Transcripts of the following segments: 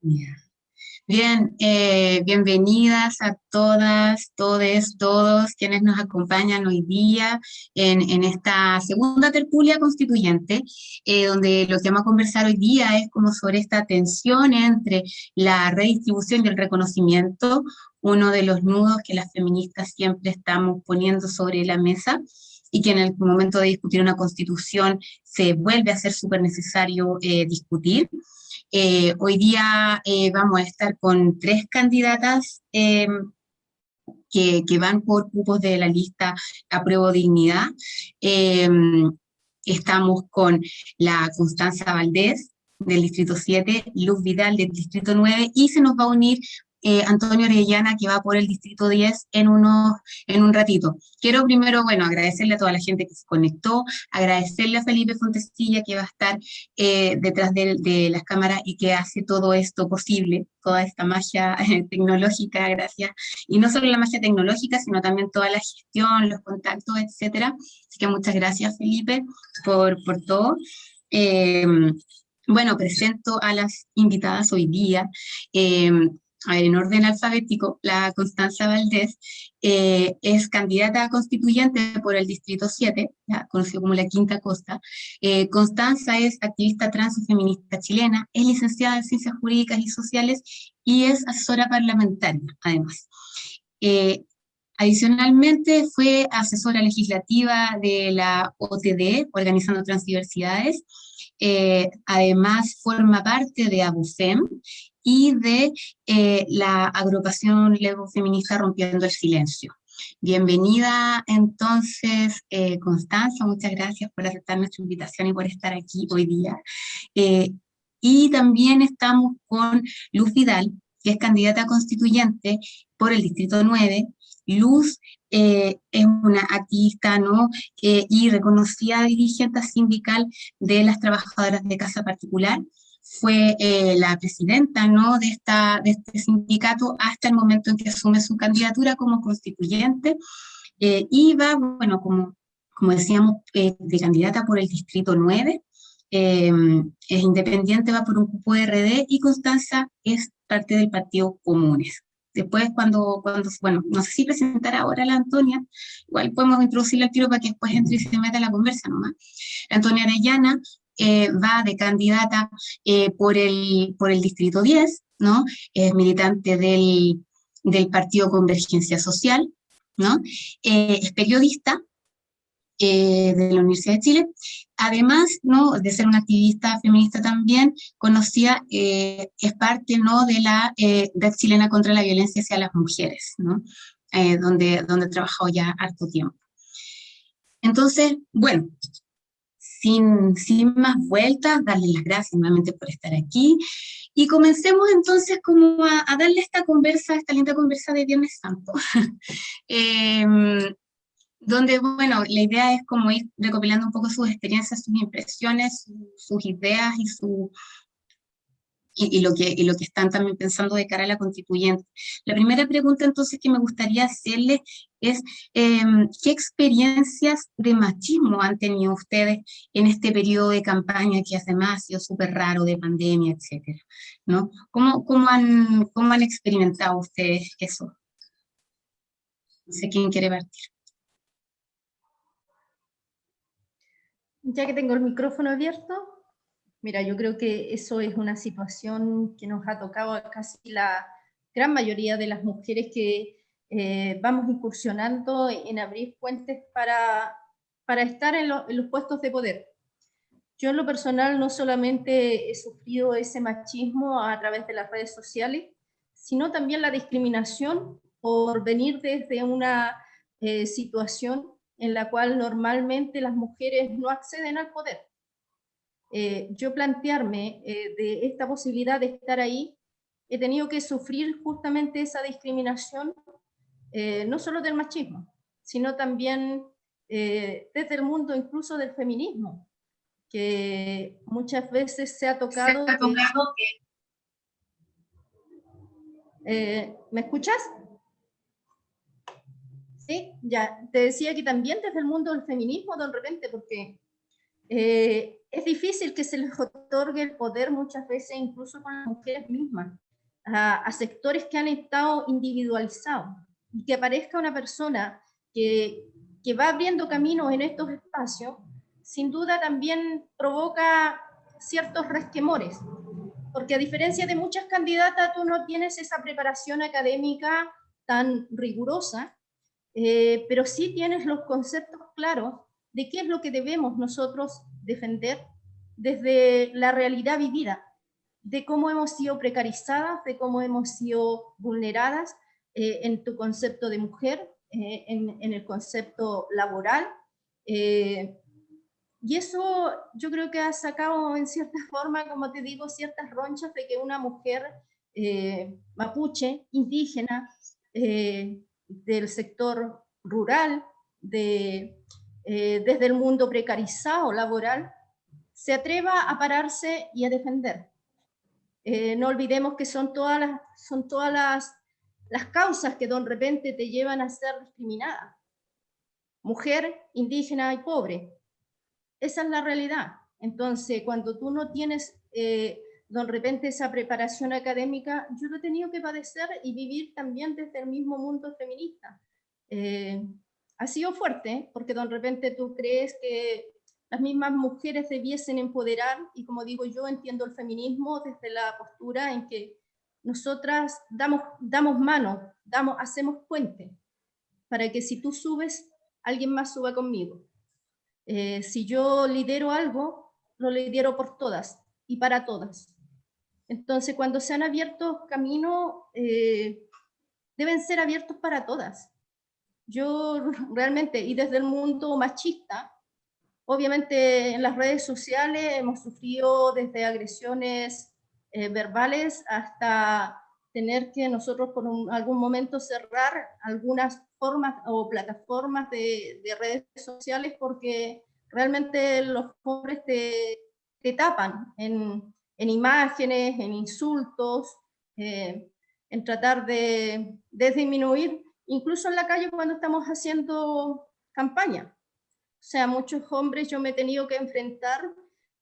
Ya. Bien, bienvenidas a todas, todes, todos quienes nos acompañan hoy día en esta segunda tertulia constituyente, donde lo que vamos a conversar hoy día es como sobre esta tensión entre la redistribución y el reconocimiento, uno de los nudos que las feministas siempre estamos poniendo sobre la mesa y que en el momento de discutir una constitución se vuelve a ser súper necesario discutir. Hoy día vamos a estar con tres candidatas que van por cupos de la lista Apruebo Dignidad. Eh, Estamos con la Constanza Valdés del Distrito 7, Luz Vidal del Distrito 9 y se nos va a unir Antonio Orellana, que va por el Distrito 10 en un ratito. Quiero primero, bueno, agradecerle a toda la gente que se conectó, agradecerle a Felipe Fontecilla, que va a estar detrás de las cámaras y que hace todo esto posible, toda esta magia tecnológica, gracias. Y no solo la magia tecnológica, sino también toda la gestión, los contactos, etcétera. Así que muchas gracias, Felipe, por todo. Eh, bueno, presento a las invitadas hoy día. Eh, a ver, en orden alfabético, la Constanza Valdés es candidata a constituyente por el Distrito 7, ya, conocido como la Quinta Costa. Constanza es activista trans y feminista chilena, es licenciada en Ciencias Jurídicas y Sociales y es asesora parlamentaria, además. Eh, Adicionalmente, fue asesora legislativa de la OTD, Organizando Transdiversidades. Además, forma parte de ABUFEM y de la agrupación lesbo-feminista Rompiendo el Silencio. Bienvenida entonces, Constanza, muchas gracias por aceptar nuestra invitación y por estar aquí hoy día. Eh, y también estamos con Luz Vidal, que es candidata constituyente por el Distrito 9. Luz es una activista, ¿no? Y reconocida dirigente sindical de las trabajadoras de casa particular. Fue la presidenta, ¿no? De este sindicato hasta el momento en que asume su candidatura como constituyente y va, bueno, como decíamos, de candidata por el Distrito 9. eh, es independiente, va por un cupo de RD y Constanza es parte del Partido Comunes. Después, bueno, no sé si presentar ahora a la Antonia, igual podemos introducirle al tiro para que después entre y se meta a la conversa nomás. Antonia Arellana va de candidata por el Distrito 10, ¿no? Es militante del Partido Convergencia Social, ¿no? Es periodista de la Universidad de Chile. Además, ¿no? De ser una activista feminista también, conocida, es parte, ¿no? De la Red Chilena contra la Violencia hacia las Mujeres, ¿no? Donde he trabajado ya harto tiempo. Entonces, bueno, sin más vueltas, darles las gracias nuevamente por estar aquí. Y comencemos entonces como a darle esta linda conversa de Viernes Santo. Donde, bueno, la idea es como ir recopilando un poco sus experiencias, sus impresiones, sus ideas y lo que están también pensando de cara a la constituyente. La primera pregunta entonces que me gustaría hacerles es, ¿qué experiencias de machismo han tenido ustedes en este periodo de campaña que además ha sido súper raro, de pandemia, etcétera? ¿No? Cómo han experimentado ustedes eso? No sé quién quiere partir. Ya que tengo el micrófono abierto, mira, yo creo que eso es una situación que nos ha tocado a casi la gran mayoría de las mujeres que vamos incursionando en abrir puentes para estar en los puestos de poder. Yo en lo personal no solamente he sufrido ese machismo a través de las redes sociales, sino también la discriminación por venir desde una situación en la cual normalmente las mujeres no acceden al poder. Yo plantearme de esta posibilidad de estar ahí, he tenido que sufrir justamente esa discriminación, no solo del machismo, sino también desde el mundo incluso del feminismo, que muchas veces se ha tocado que... ¿Me escuchas? Sí, ya, te decía que también desde el mundo del feminismo de repente, porque Es difícil que se les otorgue el poder muchas veces, incluso con las mujeres mismas, a sectores que han estado individualizados, y que aparezca una persona que va abriendo caminos en estos espacios, sin duda también provoca ciertos resquemores, porque a diferencia de muchas candidatas, tú no tienes esa preparación académica tan rigurosa, pero sí tienes los conceptos claros de qué es lo que debemos nosotros defender desde la realidad vivida, de cómo hemos sido precarizadas, de cómo hemos sido vulneradas en tu concepto de mujer, en el concepto laboral. Y eso yo creo que ha sacado en cierta forma, como te digo, ciertas ronchas de que una mujer mapuche, indígena, del sector rural, desde el mundo precarizado laboral, se atreva a pararse y a defender. No olvidemos que son todas las causas que de repente te llevan a ser discriminada. Mujer, indígena y pobre. Esa es la realidad. Entonces, cuando tú no tienes de repente esa preparación académica, yo lo he tenido que padecer y vivir también desde el mismo mundo feminista. Ha sido fuerte, porque de repente tú crees que las mismas mujeres debiesen empoderar, y como digo, yo entiendo el feminismo desde la postura en que nosotras damos mano, hacemos puente, para que si tú subes, alguien más suba conmigo. Si yo lidero algo, lo lidero por todas y para todas. Entonces, cuando se han abierto caminos, deben ser abiertos para todas. Yo realmente, y desde el mundo machista, obviamente en las redes sociales hemos sufrido desde agresiones verbales hasta tener que nosotros por algún momento cerrar algunas formas o plataformas de redes sociales, porque realmente los hombres te tapan en imágenes, en insultos, en tratar de disminuir, incluso en la calle cuando estamos haciendo campaña. O sea, muchos hombres yo me he tenido que enfrentar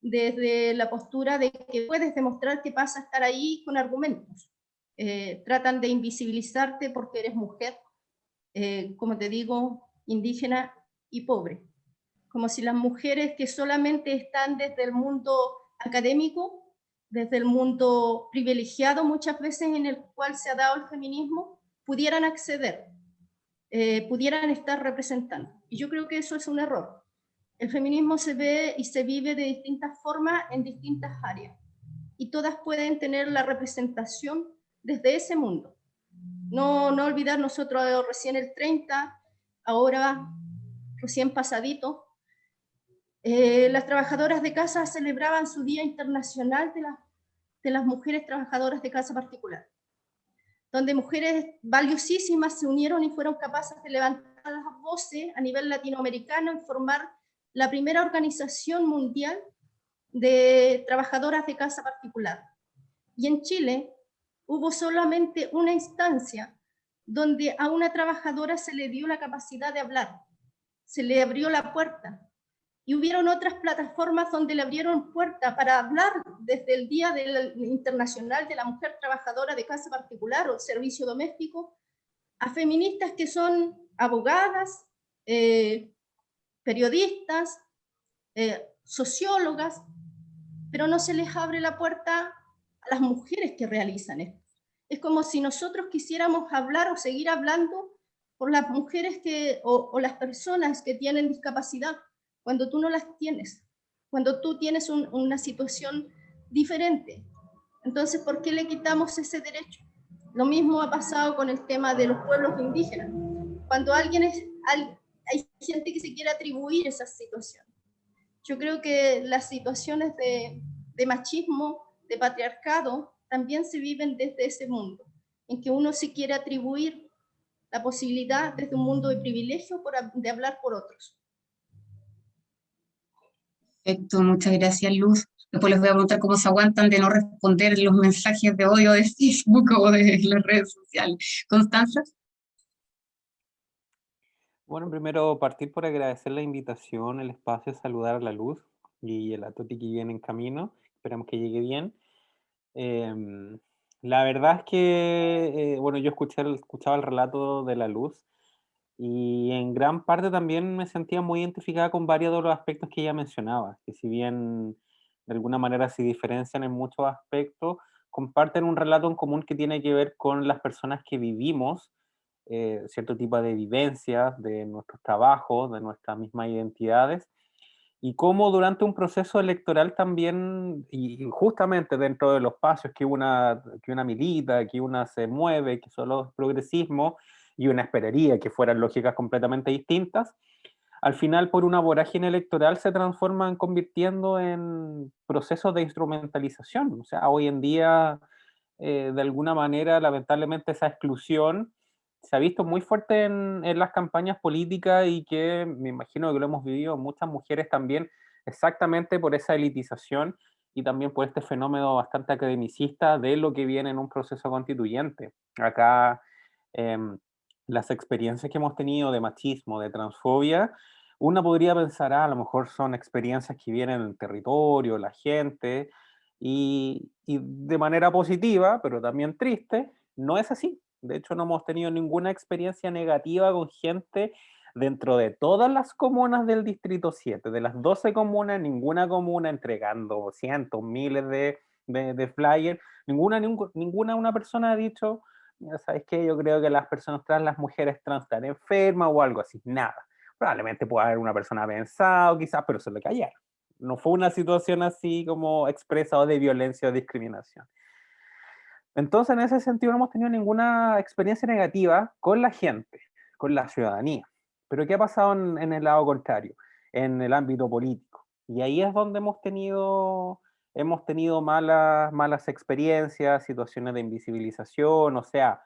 desde la postura de que puedes demostrar qué pasa estar ahí con argumentos. Tratan de invisibilizarte porque eres mujer, como te digo, indígena y pobre. Como si las mujeres que solamente están desde el mundo académico, desde el mundo privilegiado muchas veces en el cual se ha dado el feminismo, pudieran acceder, pudieran estar representando. Y yo creo que eso es un error. El feminismo se ve y se vive de distintas formas en distintas áreas, y todas pueden tener la representación desde ese mundo. No olvidar, nosotros recién el 30, ahora recién pasadito, las trabajadoras de casa celebraban su Día Internacional de las Mujeres Trabajadoras de Casa Particular, donde mujeres valiosísimas se unieron y fueron capaces de levantar las voces a nivel latinoamericano y formar la primera organización mundial de trabajadoras de casa particular. Y en Chile hubo solamente una instancia donde a una trabajadora se le dio la capacidad de hablar, se le abrió la puerta, y hubieron otras plataformas donde le abrieron puerta para hablar desde el Día Internacional de la Mujer Trabajadora de Casa Particular o Servicio Doméstico, a feministas que son abogadas, periodistas, sociólogas, pero no se les abre la puerta a las mujeres que realizan esto. Es como si nosotros quisiéramos hablar o seguir hablando por las mujeres o las personas que tienen discapacidad, cuando tú no las tienes, cuando tú tienes una situación diferente. Entonces, ¿por qué le quitamos ese derecho? Lo mismo ha pasado con el tema de los pueblos indígenas. Cuando hay gente que se quiere atribuir esa situación. Yo creo que las situaciones de machismo, de patriarcado, también se viven desde ese mundo, en que uno se quiere atribuir la posibilidad desde un mundo de privilegio de hablar por otros. Perfecto, muchas gracias, Luz. Después les voy a preguntar cómo se aguantan de no responder los mensajes de odio de Facebook o de las redes sociales. Constanza. Bueno, primero partir por agradecer la invitación, el espacio, saludar a la Luz. y la Toti que viene en camino. Esperamos que llegue bien. Em, la verdad es que, bueno, yo escuchaba el relato de la Luz y en gran parte también me sentía muy identificada con varios de los aspectos que ella mencionaba, que si bien de alguna manera se diferencian en muchos aspectos, comparten un relato en común que tiene que ver con las personas que vivimos cierto tipo de vivencias de nuestros trabajos, de nuestras mismas identidades, y cómo durante un proceso electoral también, y justamente dentro de los espacios que una milita, que una se mueve, que son los progresismos, y una esperaría que fueran lógicas completamente distintas, al final por una vorágine electoral se transforman convirtiendo en procesos de instrumentalización. O sea, hoy en día, de alguna manera, lamentablemente esa exclusión se ha visto muy fuerte en las campañas políticas y que me imagino que lo hemos vivido muchas mujeres también, exactamente por esa elitización y también por este fenómeno bastante academicista de lo que viene en un proceso constituyente. Acá, em, las experiencias que hemos tenido de machismo, de transfobia, una podría pensar, a lo mejor son experiencias que vienen del territorio, la gente, y de manera positiva, pero también triste, no es así. De hecho, no hemos tenido ninguna experiencia negativa con gente dentro de todas las comunas del Distrito 7. De las 12 comunas, ninguna comuna entregando cientos, miles de flyers, ninguna una persona ha dicho, mira, ¿sabes qué? Yo creo que las personas trans, las mujeres trans están enfermas o algo así. Nada. Probablemente pueda haber una persona pensado, quizás, pero se le callaron. No fue una situación así como expresa o de violencia o discriminación. Entonces, en ese sentido, no hemos tenido ninguna experiencia negativa con la gente, con la ciudadanía. Pero ¿qué ha pasado en el lado contrario? En el ámbito político. Y ahí es donde hemos tenido malas experiencias, situaciones de invisibilización, o sea,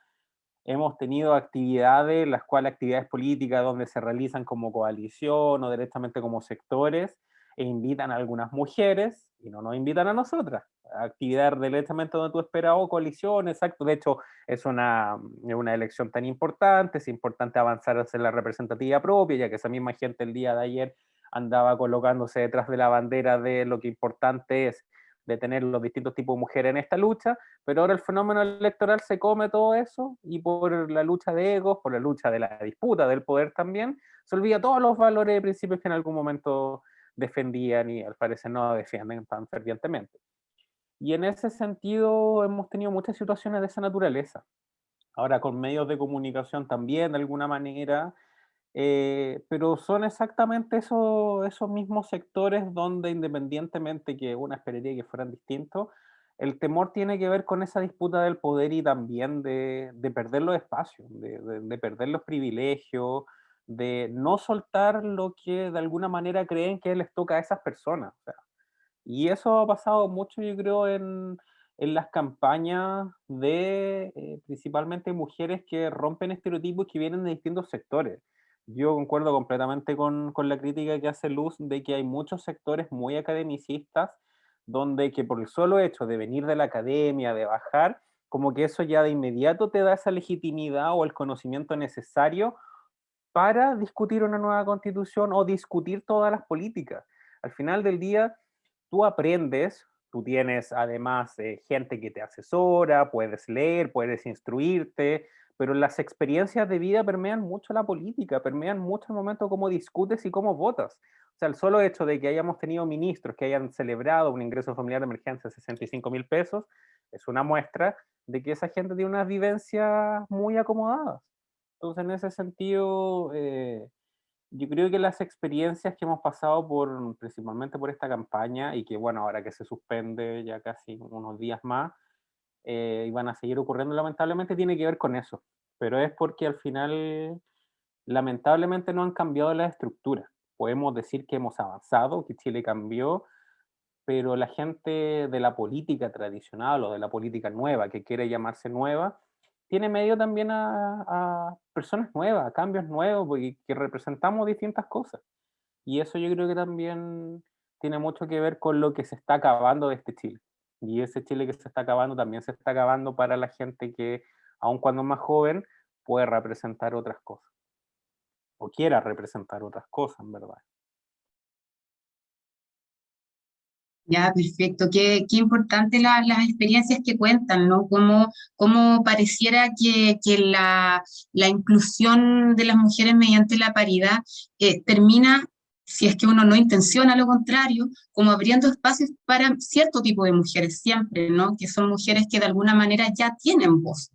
hemos tenido actividades, las cuales actividades políticas donde se realizan como coalición o directamente como sectores e invitan a algunas mujeres y no nos invitan a nosotras. Actividad directamente donde tú esperas o coalición, exacto. De hecho, es una elección tan importante, es importante avanzar hacia la representatividad propia, ya que esa misma gente el día de ayer andaba colocándose detrás de la bandera de lo que importante es de tener los distintos tipos de mujeres en esta lucha, pero ahora el fenómeno electoral se come todo eso y por la lucha de egos, por la lucha de la disputa del poder también, se olvida todos los valores y principios que en algún momento defendían y al parecer no defienden tan fervientemente. Y en ese sentido hemos tenido muchas situaciones de esa naturaleza. Ahora con medios de comunicación también, de alguna manera, pero son exactamente esos mismos sectores donde independientemente que una esperaría que fueran distintos, el temor tiene que ver con esa disputa del poder y también de perder los espacios, de perder los privilegios, de no soltar lo que de alguna manera creen que les toca a esas personas. O sea, y eso ha pasado mucho, yo creo, en las campañas de principalmente mujeres que rompen estereotipos que vienen de distintos sectores. Yo concuerdo completamente con la crítica que hace Luz de que hay muchos sectores muy academicistas donde que por el solo hecho de venir de la academia, de bajar, como que eso ya de inmediato te da esa legitimidad o el conocimiento necesario para discutir una nueva constitución o discutir todas las políticas. Al final del día, tú aprendes, tú tienes además gente que te asesora, puedes leer, puedes instruirte, pero las experiencias de vida permean mucho la política, permean mucho el momento cómo discutes y cómo votas. O sea, el solo hecho de que hayamos tenido ministros que hayan celebrado un ingreso familiar de emergencia de 65.000 pesos es una muestra de que esa gente tiene unas vivencias muy acomodadas. Entonces, en ese sentido, yo creo que las experiencias que hemos pasado principalmente por esta campaña y que bueno, ahora que se suspende ya casi unos días más, y van a seguir ocurriendo lamentablemente, tiene que ver con eso. Pero es porque al final, lamentablemente no han cambiado las estructuras. Podemos decir que hemos avanzado, que Chile cambió, pero la gente de la política tradicional o de la política nueva, que quiere llamarse nueva, tiene medio también a personas nuevas, a cambios nuevos, porque que representamos distintas cosas. Y eso yo creo que también tiene mucho que ver con lo que se está acabando de este Chile. Y ese Chile que se está acabando también se está acabando para la gente que, aun cuando es más joven, puede representar otras cosas, o quiera representar otras cosas, en verdad. Ya, perfecto. Qué importante las experiencias que cuentan, ¿no? Cómo pareciera que la inclusión de las mujeres mediante la paridad termina, si es que uno no intenciona lo contrario, como abriendo espacios para cierto tipo de mujeres siempre, ¿no? Que son mujeres que de alguna manera ya tienen voz.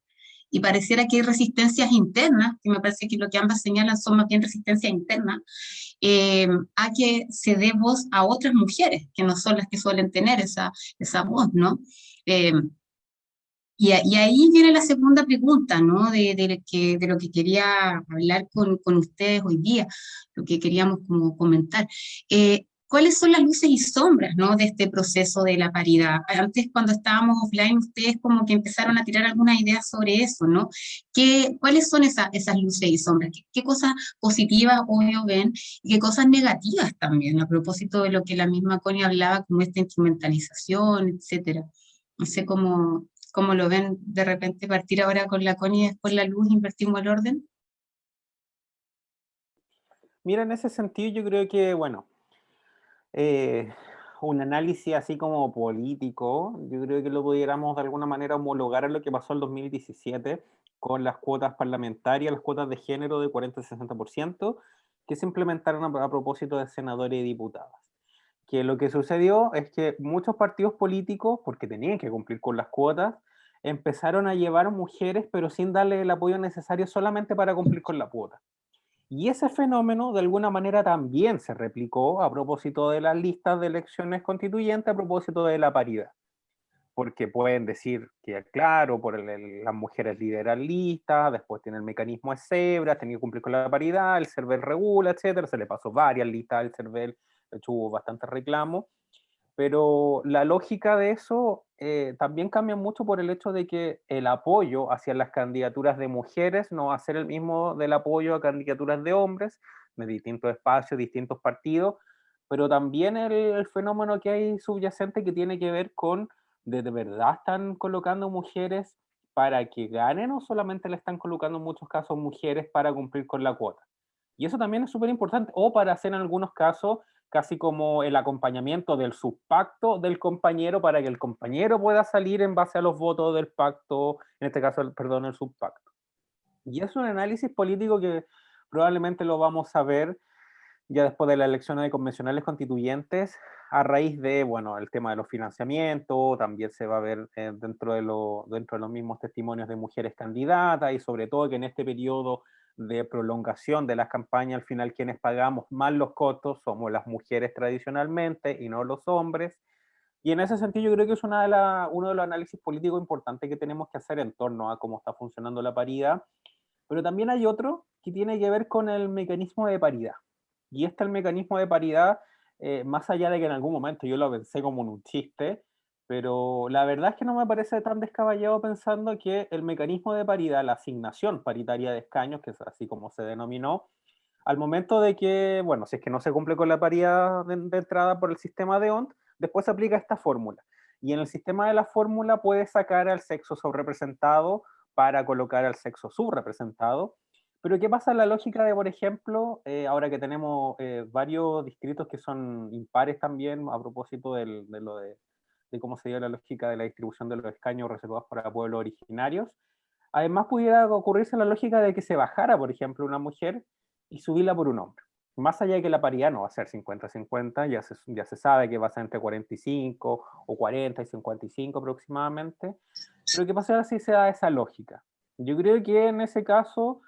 Y pareciera que hay resistencias internas, que me parece que lo que ambas señalan son más bien resistencias internas, a que se dé voz a otras mujeres, que no son las que suelen tener esa voz, ¿no? Eh, y ahí viene la segunda pregunta, ¿no? De lo que quería hablar con ustedes hoy día, lo que queríamos como comentar. ¿Cuáles son las luces y sombras, ¿no? De este proceso de la paridad? Antes, cuando estábamos offline, ustedes como que empezaron a tirar algunas ideas sobre eso, ¿no? ¿Cuáles son esas luces y sombras? ¿Qué cosas positivas obvio ven y qué cosas negativas también, a propósito de lo que la misma Connie hablaba, como esta instrumentalización, etcétera? No sé cómo lo ven de repente partir ahora con la Connie y después la Luz, invertimos el orden. Mira, en ese sentido yo creo que, bueno, eh, un análisis así como político, yo creo que lo pudiéramos de alguna manera homologar a lo que pasó en 2017 con las cuotas parlamentarias, las cuotas de género de 40-60%, que se implementaron a propósito de senadores y diputadas. Que lo que sucedió es que muchos partidos políticos, porque tenían que cumplir con las cuotas, empezaron a llevar mujeres, pero sin darle el apoyo necesario solamente para cumplir con la cuota. Y ese fenómeno de alguna manera también se replicó a propósito de las listas de elecciones constituyentes, a propósito de la paridad. Porque pueden decir que, claro, las mujeres lideran listas, después tiene el mecanismo de cebra, tenía que cumplir con la paridad, el CERVEL regula, etcétera. Se le pasó varias listas al CERVEL, de hecho hubo bastantes reclamos. Pero la lógica de eso también cambia mucho por el hecho de que el apoyo hacia las candidaturas de mujeres no va a ser el mismo del apoyo a candidaturas de hombres, de distintos espacios, distintos partidos, pero también el fenómeno que hay subyacente que tiene que ver con de verdad están colocando mujeres para que ganen o solamente le están colocando en muchos casos mujeres para cumplir con la cuota. Y eso también es súper importante, o para hacer en algunos casos casi como el acompañamiento del subpacto del compañero para que el compañero pueda salir en base a los votos del pacto, en este caso, perdón, el subpacto. Y es un análisis político que probablemente lo vamos a ver ya después de las elecciones de convencionales constituyentes, a raíz de, bueno, el tema de los financiamientos, también se va a ver dentro de los mismos testimonios de mujeres candidatas y sobre todo que en este periodo de prolongación de las campañas, al final quienes pagamos más los costos somos las mujeres tradicionalmente y no los hombres. Y en ese sentido yo creo que es uno de los análisis políticos importantes que tenemos que hacer en torno a cómo está funcionando la paridad, pero también hay otro que tiene que ver con el mecanismo de paridad. Y el mecanismo de paridad, más allá de que en algún momento yo lo pensé como en un chiste, pero la verdad es que no me parece tan descabellado pensando que el mecanismo de paridad, la asignación paritaria de escaños, que es así como se denominó, al momento de que, bueno, si es que no se cumple con la paridad de entrada por el sistema de ONT, después se aplica esta fórmula. Y en el sistema de la fórmula puede sacar al sexo subrepresentado para colocar al sexo subrepresentado. Pero ¿qué pasa en la lógica de, por ejemplo, ahora que tenemos varios distritos que son impares también, a propósito de cómo se dio la lógica de la distribución de los escaños reservados para pueblos originarios? Además pudiera ocurrirse la lógica de que se bajara, por ejemplo, una mujer y subirla por un hombre. Más allá de que la paridad no va a ser 50-50, ya se sabe que va a ser entre 45 o 40 y 55 aproximadamente, pero ¿qué pasa si se da esa lógica? Yo creo que en ese caso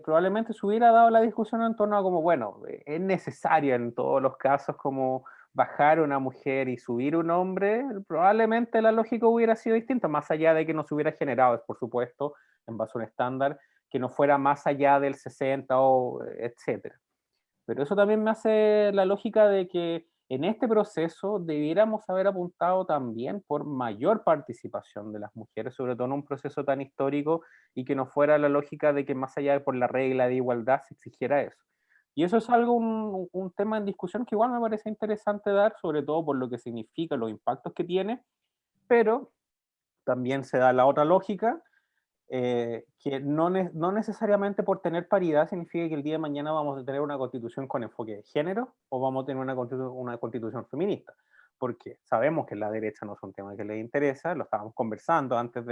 probablemente se hubiera dado la discusión en torno a como, bueno, es necesario en todos los casos como bajar una mujer y subir un hombre, probablemente la lógica hubiera sido distinta, más allá de que no se hubiera generado, por supuesto, en base a un estándar, que no fuera más allá del 60 o etcétera. Pero eso también me hace la lógica de que en este proceso debiéramos haber apuntado también por mayor participación de las mujeres, sobre todo en un proceso tan histórico, y que no fuera la lógica de que más allá de por la regla de igualdad se exigiera eso. Y eso es algo, un tema en discusión que igual me parece interesante dar, sobre todo por lo que significa, los impactos que tiene, pero también se da la otra lógica, que no necesariamente por tener paridad significa que el día de mañana vamos a tener una constitución con enfoque de género o vamos a tener una constitución feminista. porque sabemos que la derecha no es un tema que les interesa, lo estábamos conversando antes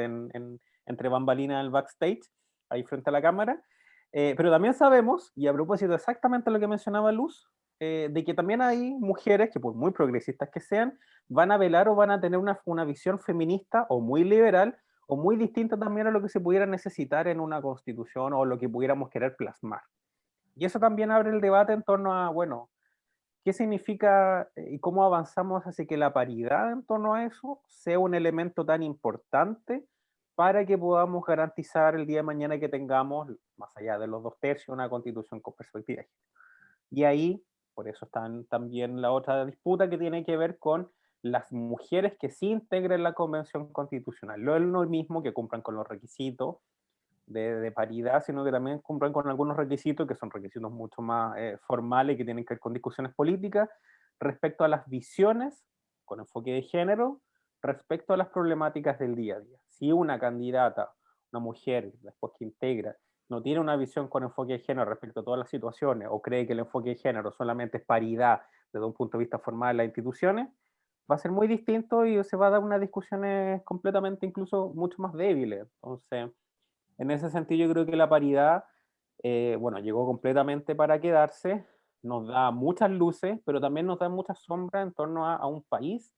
entre bambalinas del backstage, ahí frente a la cámara, pero también sabemos, y a propósito exactamente lo que mencionaba Luz, de que también hay mujeres que por muy progresistas que sean, van a velar o van a tener una visión feminista o muy liberal o muy distinta también a lo que se pudiera necesitar en una constitución o lo que pudiéramos querer plasmar. Y eso también abre el debate en torno a, bueno, ¿qué significa y cómo avanzamos hacia que la paridad en torno a eso sea un elemento tan importante para que podamos garantizar el día de mañana que tengamos, más allá de los 2/3, una constitución con perspectiva de género? Y ahí, por eso están también la otra disputa que tiene que ver con las mujeres que sí integren la Convención Constitucional. No es lo mismo que cumplan con los requisitos de paridad, sino que también cumplan con algunos requisitos que son requisitos mucho más formales, que tienen que ver con discusiones políticas respecto a las visiones con enfoque de género, respecto a las problemáticas del día a día. Si una candidata, una mujer, después que integra, no tiene una visión con enfoque de género respecto a todas las situaciones, o cree que el enfoque de género solamente es paridad desde un punto de vista formal en las instituciones, va a ser muy distinto y se va a dar unas discusiones completamente incluso mucho más débiles. Entonces, en ese sentido yo creo que la paridad, bueno, llegó completamente para quedarse, nos da muchas luces, pero también nos da muchas sombras en torno a un país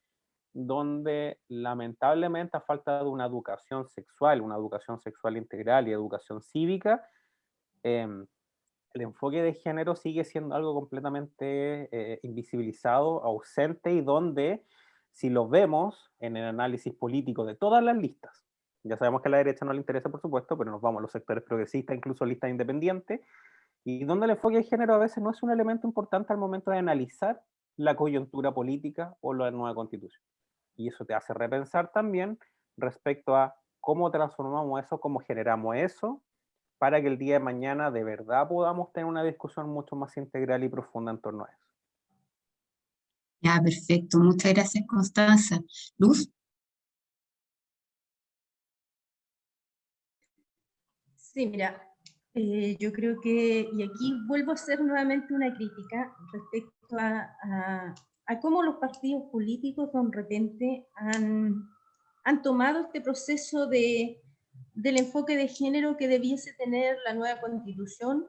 donde lamentablemente a falta de una educación sexual integral y educación cívica, em, el enfoque de género sigue siendo algo completamente invisibilizado, ausente, y donde, si lo vemos en el análisis político de todas las listas, ya sabemos que a la derecha no le interesa, por supuesto, pero nos vamos a los sectores progresistas, incluso listas independientes, y donde el enfoque de género a veces no es un elemento importante al momento de analizar la coyuntura política o la nueva constitución. Y eso te hace repensar también respecto a cómo transformamos eso, cómo generamos eso, para que el día de mañana de verdad podamos tener una discusión mucho más integral y profunda en torno a eso. Ya, perfecto. Muchas gracias, Constanza. Luz. Sí, mira, yo creo que, y aquí vuelvo a hacer nuevamente una crítica respecto a cómo los partidos políticos de repente han tomado este proceso del enfoque de género que debiese tener la nueva constitución,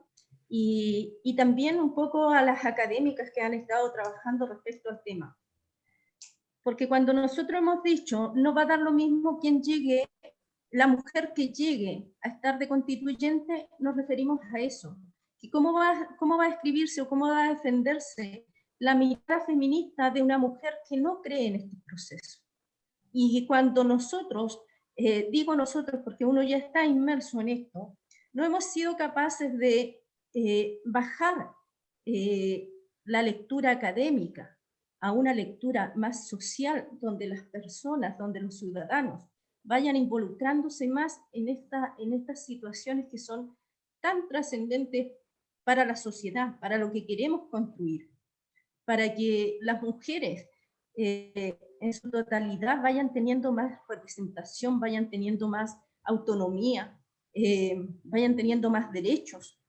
y también un poco a las académicas que han estado trabajando respecto al tema. Porque cuando nosotros hemos dicho, no va a dar lo mismo quien llegue, la mujer que llegue a estar de constituyente, nos referimos a eso. ¿Y cómo va a escribirse o cómo va a defenderse la mirada feminista de una mujer que no cree en este proceso? Y cuando nosotros, digo nosotros porque uno ya está inmerso en esto, no hemos sido capaces de bajar la lectura académica a una lectura más social, donde las personas, donde los ciudadanos vayan involucrándose más en estas situaciones que son tan trascendentes para la sociedad, para lo que queremos construir, para que las mujeres en su totalidad vayan teniendo más representación, vayan teniendo más autonomía, vayan teniendo más derechos.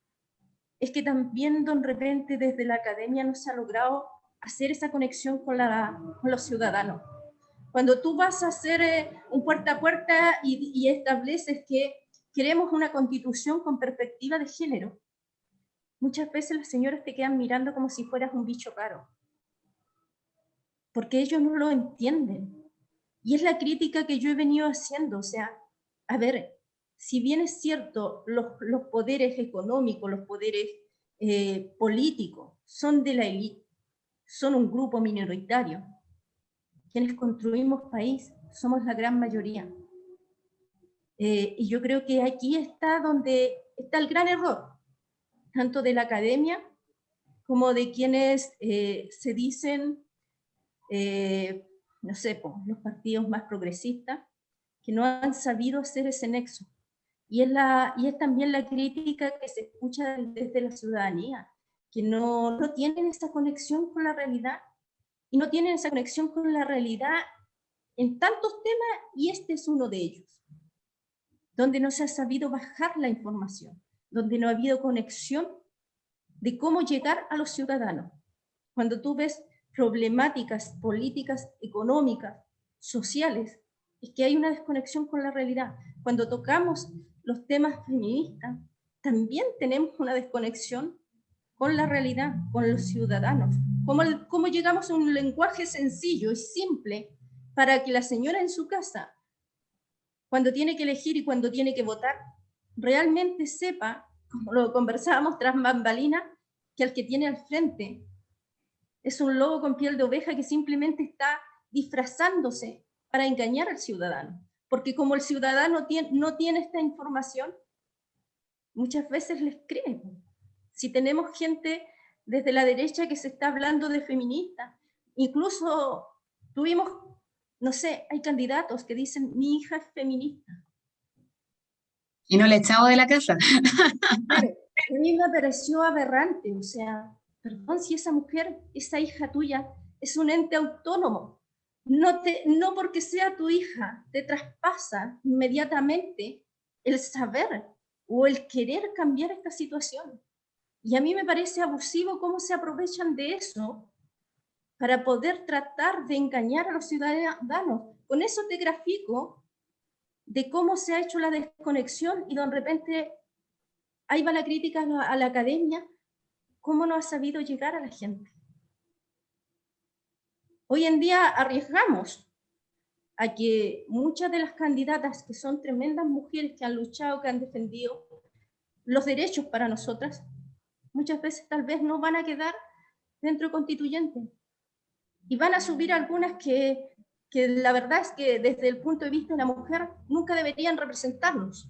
Es que también de repente desde la academia no se ha logrado hacer esa conexión con los ciudadanos. Cuando tú vas a hacer un puerta a puerta y estableces que queremos una constitución con perspectiva de género, muchas veces las señoras te quedan mirando como si fueras un bicho caro, porque ellos no lo entienden. Y es la crítica que yo he venido haciendo. O sea, a ver, si bien es cierto, los poderes económicos, los poderes políticos son de la élite, son un grupo minoritario. Quienes construimos país somos la gran mayoría. Y yo creo que aquí está donde está el gran error, tanto de la academia como de quienes se dicen, no sé, los partidos más progresistas, que no han sabido hacer ese nexo. Y es también la crítica que se escucha desde la ciudadanía, que no tienen esa conexión con la realidad, y no tienen esa conexión con la realidad en tantos temas, y este es uno de ellos, donde no se ha sabido bajar la información, donde no ha habido conexión de cómo llegar a los ciudadanos. Cuando tú ves problemáticas políticas, económicas, sociales, es que hay una desconexión con la realidad. Cuando tocamos los temas feministas, también tenemos una desconexión con la realidad, con los ciudadanos. ¿Cómo llegamos a un lenguaje sencillo y simple para que la señora en su casa, cuando tiene que elegir y cuando tiene que votar, realmente sepa, como lo conversábamos tras bambalinas, que el que tiene al frente es un lobo con piel de oveja que simplemente está disfrazándose para engañar al ciudadano? Porque como el ciudadano no tiene esta información, muchas veces les creen. Si tenemos gente desde la derecha que se está hablando de feminista, incluso tuvimos, no sé, hay candidatos que dicen, mi hija es feminista. Y no la echado de la casa. Claro, a mí me pareció aberrante, o sea, perdón, si esa mujer, esa hija tuya, es un ente autónomo, no porque sea tu hija, te traspasa inmediatamente el saber o el querer cambiar esta situación. Y a mí me parece abusivo cómo se aprovechan de eso para poder tratar de engañar a los ciudadanos. Con eso te grafico de cómo se ha hecho la desconexión y de repente ahí va la crítica a la academia, cómo no ha sabido llegar a la gente. Hoy en día arriesgamos a que muchas de las candidatas, que son tremendas mujeres que han luchado, que han defendido los derechos para nosotras, muchas veces tal vez no van a quedar dentro constituyente. Y van a subir algunas que la verdad es que desde el punto de vista de la mujer nunca deberían representarnos.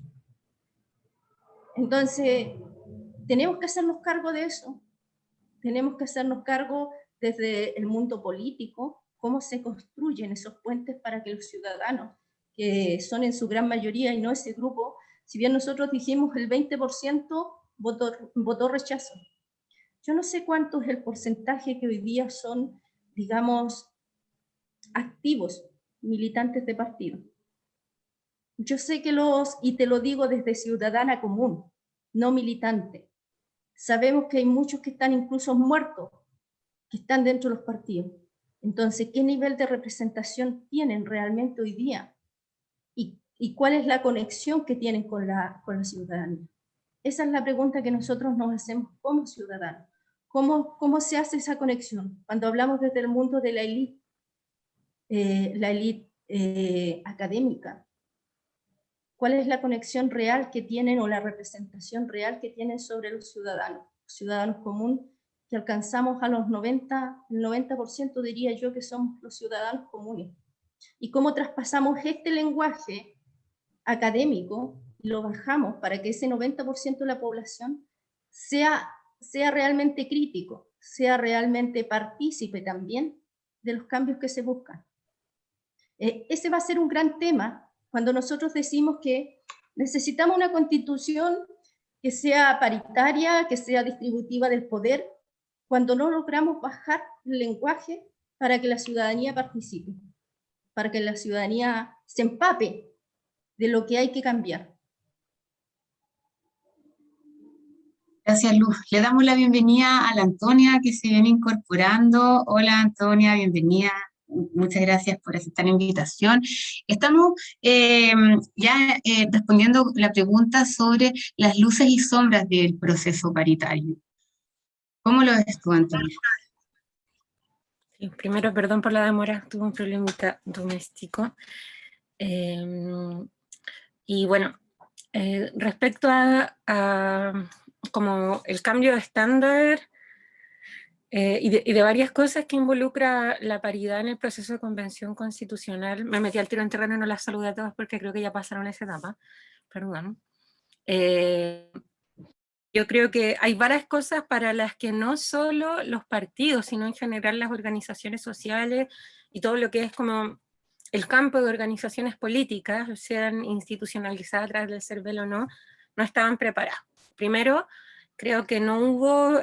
Entonces, tenemos que hacernos cargo de eso. Tenemos que hacernos cargo desde el mundo político, cómo se construyen esos puentes para que los ciudadanos, que son en su gran mayoría y no ese grupo, si bien nosotros dijimos el 20% votó rechazo. Yo no sé cuánto es el porcentaje que hoy día son, digamos, activos, militantes de partido. Yo sé que y te lo digo desde ciudadana común, no militante, sabemos que hay muchos que están incluso muertos, que están dentro de los partidos. Entonces, ¿qué nivel de representación tienen realmente hoy día? ¿Y cuál es la conexión que tienen con la ciudadanía? Esa es la pregunta que nosotros nos hacemos como ciudadanos. ¿Cómo se hace esa conexión? Cuando hablamos desde el mundo de la élite académica, ¿cuál es la conexión real que tienen o la representación real que tienen sobre los ciudadanos comunes, que alcanzamos a los 90%, el 90% diría yo que somos los ciudadanos comunes? Y cómo traspasamos este lenguaje académico y lo bajamos para que ese 90% de la población sea realmente crítico, sea realmente partícipe también de los cambios que se buscan. Ese va a ser un gran tema cuando nosotros decimos que necesitamos una constitución que sea paritaria, que sea distributiva del poder, cuando no logramos bajar el lenguaje para que la ciudadanía participe, para que la ciudadanía se empape de lo que hay que cambiar. Gracias, Luz. Le damos la bienvenida a la Antonia, que se viene incorporando. Hola, Antonia, bienvenida. Muchas gracias por aceptar la invitación. Estamos ya respondiendo la pregunta sobre las luces y sombras del proceso paritario. ¿Cómo lo ves tú, Antonia? Sí, primero, perdón por la demora, tuve un problemita doméstico. Y bueno, respecto a como el cambio de estándar y de varias cosas que involucra la paridad en el proceso de convención constitucional, me metí al tiro en terreno y no las saludé a todas porque creo que ya pasaron esa etapa, perdón. Yo creo que hay varias cosas para las que no solo los partidos, sino en general las organizaciones sociales y todo lo que es como el campo de organizaciones políticas, sean institucionalizadas a través del CERVEL o no, no estaban preparadas. Primero, creo que no hubo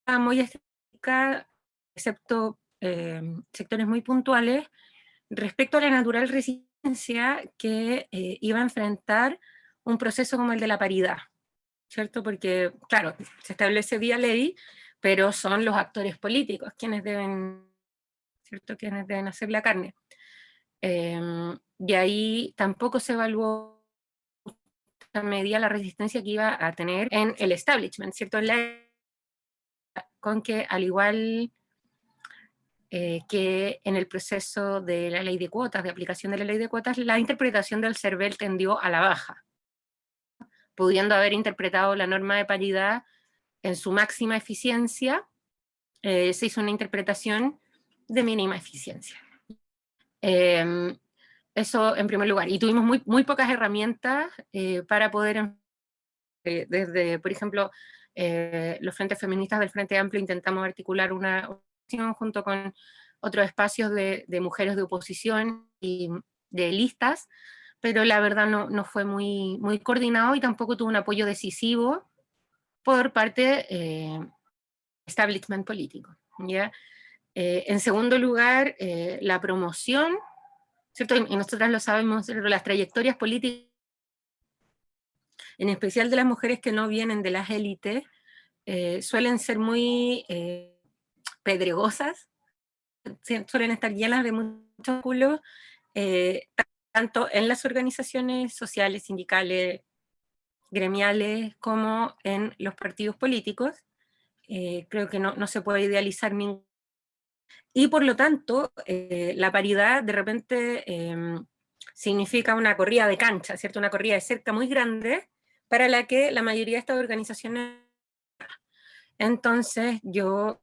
muy estratégica, excepto sectores muy puntuales, respecto a la natural resistencia que iba a enfrentar un proceso como el de la paridad, ¿cierto? Porque, claro, se establece vía ley, pero son los actores políticos quienes deben, ¿cierto?, quienes deben hacer la carne. Y ahí tampoco se evaluó en medida la resistencia que iba a tener en el establishment, ¿cierto? Con que al igual que en el proceso de la ley de cuotas, de aplicación de la ley de cuotas, la interpretación del CERVEL tendió a la baja, pudiendo haber interpretado la norma de paridad en su máxima eficiencia, se hizo una interpretación de mínima eficiencia. Eso en primer lugar. Y tuvimos muy pocas herramientas para poder, desde, por ejemplo, los frentes feministas del Frente Amplio intentamos articular una opción junto con otros espacios de mujeres de oposición y de listas, pero la verdad no fue muy coordinado y tampoco tuvo un apoyo decisivo por parte establishment político, ¿ya? En segundo lugar, la promoción, ¿cierto? Y nosotras lo sabemos, las trayectorias políticas, en especial de las mujeres que no vienen de las élites, suelen ser muy pedregosas, suelen estar llenas de muchos culos, tanto en las organizaciones sociales, sindicales, gremiales, como en los partidos políticos. Creo que no se puede idealizar ningún. Y por lo tanto, la paridad de repente significa una corrida de cancha, ¿cierto? Una corrida de cerca muy grande para la que la mayoría de estas organizaciones. Entonces yo,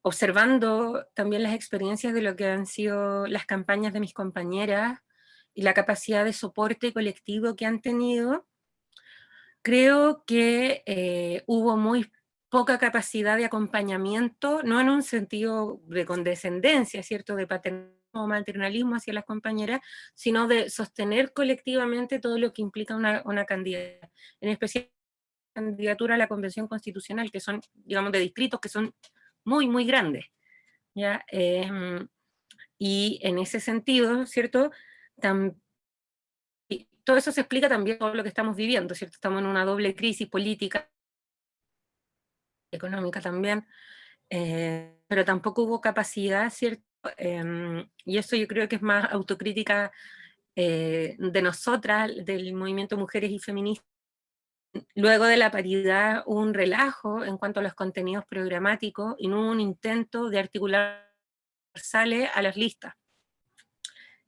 observando también las experiencias de lo que han sido las campañas de mis compañeras y la capacidad de soporte colectivo que han tenido, creo que hubo muy poca capacidad de acompañamiento, no en un sentido de condescendencia, ¿cierto?, de paternalismo o maternalismo hacia las compañeras, sino de sostener colectivamente todo lo que implica una candidatura, en especial candidatura a la Convención Constitucional, que son, digamos, de distritos que son muy grandes, ¿ya? Y en ese sentido, ¿cierto?, todo eso se explica también todo lo que estamos viviendo, ¿cierto? Estamos en una doble crisis política, económica también, pero tampoco hubo capacidad, ¿cierto? Y eso yo creo que es más autocrítica de nosotras, del movimiento Mujeres y Feministas. Luego de la paridad hubo un relajo en cuanto a los contenidos programáticos y no hubo un intento de articular transversales a las listas.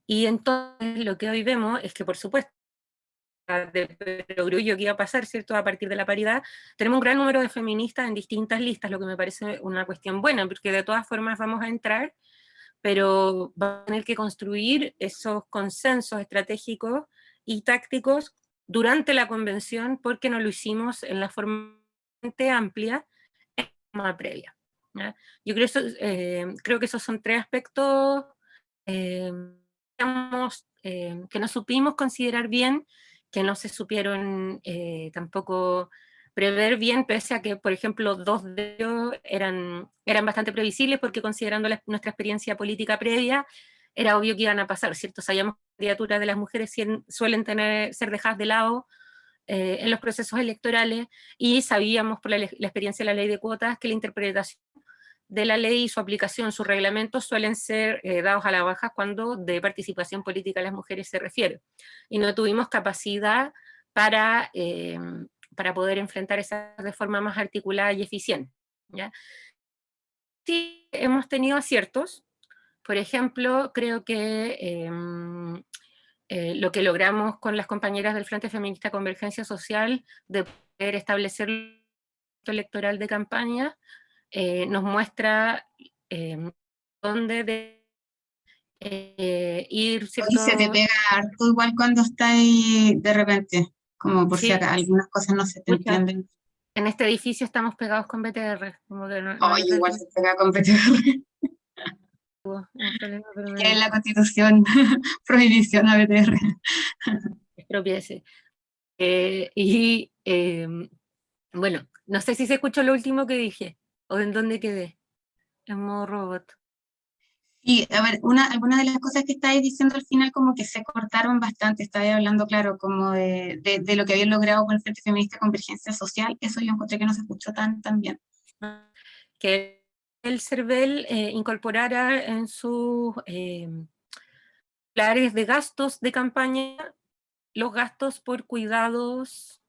Y entonces lo que hoy vemos es que, por supuesto, de perogrullo que iba a pasar, ¿cierto?, a partir de la paridad, tenemos un gran número de feministas en distintas listas, lo que me parece una cuestión buena, porque de todas formas vamos a entrar, pero vamos a tener que construir esos consensos estratégicos y tácticos durante la convención, porque no lo hicimos en la forma amplia en la forma previa, ¿ya? Yo creo que esos son tres aspectos que no supimos considerar bien, que no se supieron tampoco prever bien, pese a que, por ejemplo, dos de ellos eran bastante previsibles, porque considerando nuestra experiencia política previa, era obvio que iban a pasar, ¿cierto? Sabíamos que las candidaturas de las mujeres suelen ser dejadas de lado en los procesos electorales, y sabíamos por la experiencia de la ley de cuotas que la interpretación de la ley y su aplicación, sus reglamentos suelen ser dados a la baja cuando de participación política a las mujeres se refiere. Y no tuvimos capacidad para poder enfrentar esa de forma más articulada y eficiente, ¿ya? Sí, hemos tenido aciertos. Por ejemplo, creo que lo que logramos con las compañeras del Frente Feminista Convergencia Social, de poder establecer el electoral de campaña, nos muestra dónde ir, ¿cierto? Y se te pega harto igual cuando está ahí de repente, como por si Sí, acá algunas cosas no se te escucha, entienden. en este edificio estamos pegados con BTR, como que no Oye, igual se pega con BTR. hubo un problema, pero Que en la Constitución prohibición a BTR. expropiese. Y bueno, no sé si se escuchó lo último que dije, o en dónde quedé, en modo robot. Y a ver, algunas de las cosas que estáis diciendo al final como que se cortaron bastante, estáis hablando, claro, como de lo que habían logrado con el Frente Feminista Convergencia Social, eso yo encontré que no se escuchó tan bien. que el CERVEL incorporara en sus planes de gastos de campaña los gastos por cuidados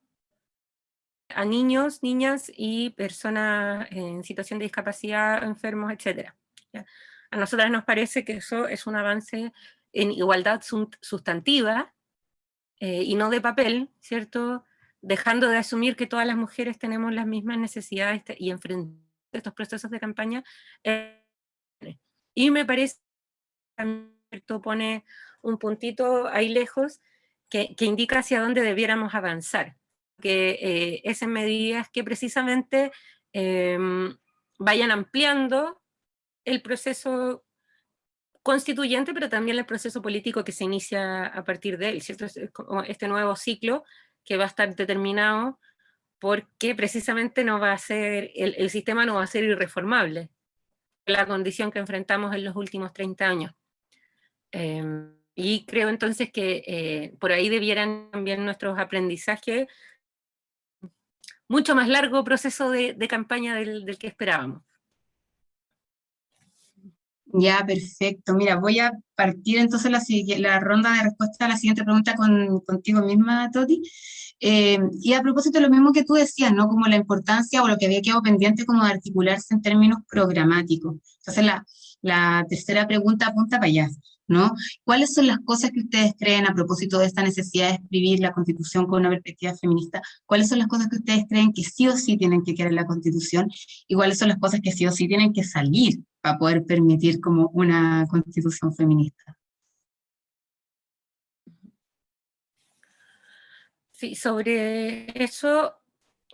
a niños, niñas y personas en situación de discapacidad, enfermos, etc. A nosotras nos parece que eso es un avance en igualdad sustantiva y no de papel, ¿cierto? Dejando de asumir que todas las mujeres tenemos las mismas necesidades y enfrentando estos procesos de campaña. Y me parece que esto pone un puntito ahí lejos que indica hacia dónde debiéramos avanzar, que es en medidas que precisamente vayan ampliando el proceso constituyente, pero también el proceso político que se inicia a partir de él, ¿cierto? Este nuevo ciclo que va a estar determinado porque precisamente no va a ser, el sistema no va a ser irreformable, la condición que enfrentamos en los últimos 30 años. Y creo entonces que por ahí debieran también nuestros aprendizajes, mucho más largo proceso de campaña del que esperábamos. Ya, perfecto. Mira, voy a partir entonces la ronda de respuesta a la siguiente pregunta contigo misma, Toti. Y a propósito de lo mismo que tú decías, ¿no? Como la importancia o lo que había quedado pendiente como de articularse en términos programáticos. Entonces la tercera pregunta apunta para allá, ¿no? ¿Cuáles son las cosas que ustedes creen a propósito de esta necesidad de escribir la Constitución con una perspectiva feminista? ¿Cuáles son las cosas que ustedes creen que sí o sí tienen que quedar en la Constitución? ¿Y cuáles son las cosas que sí o sí tienen que salir para poder permitir como una Constitución feminista? Sí, sobre eso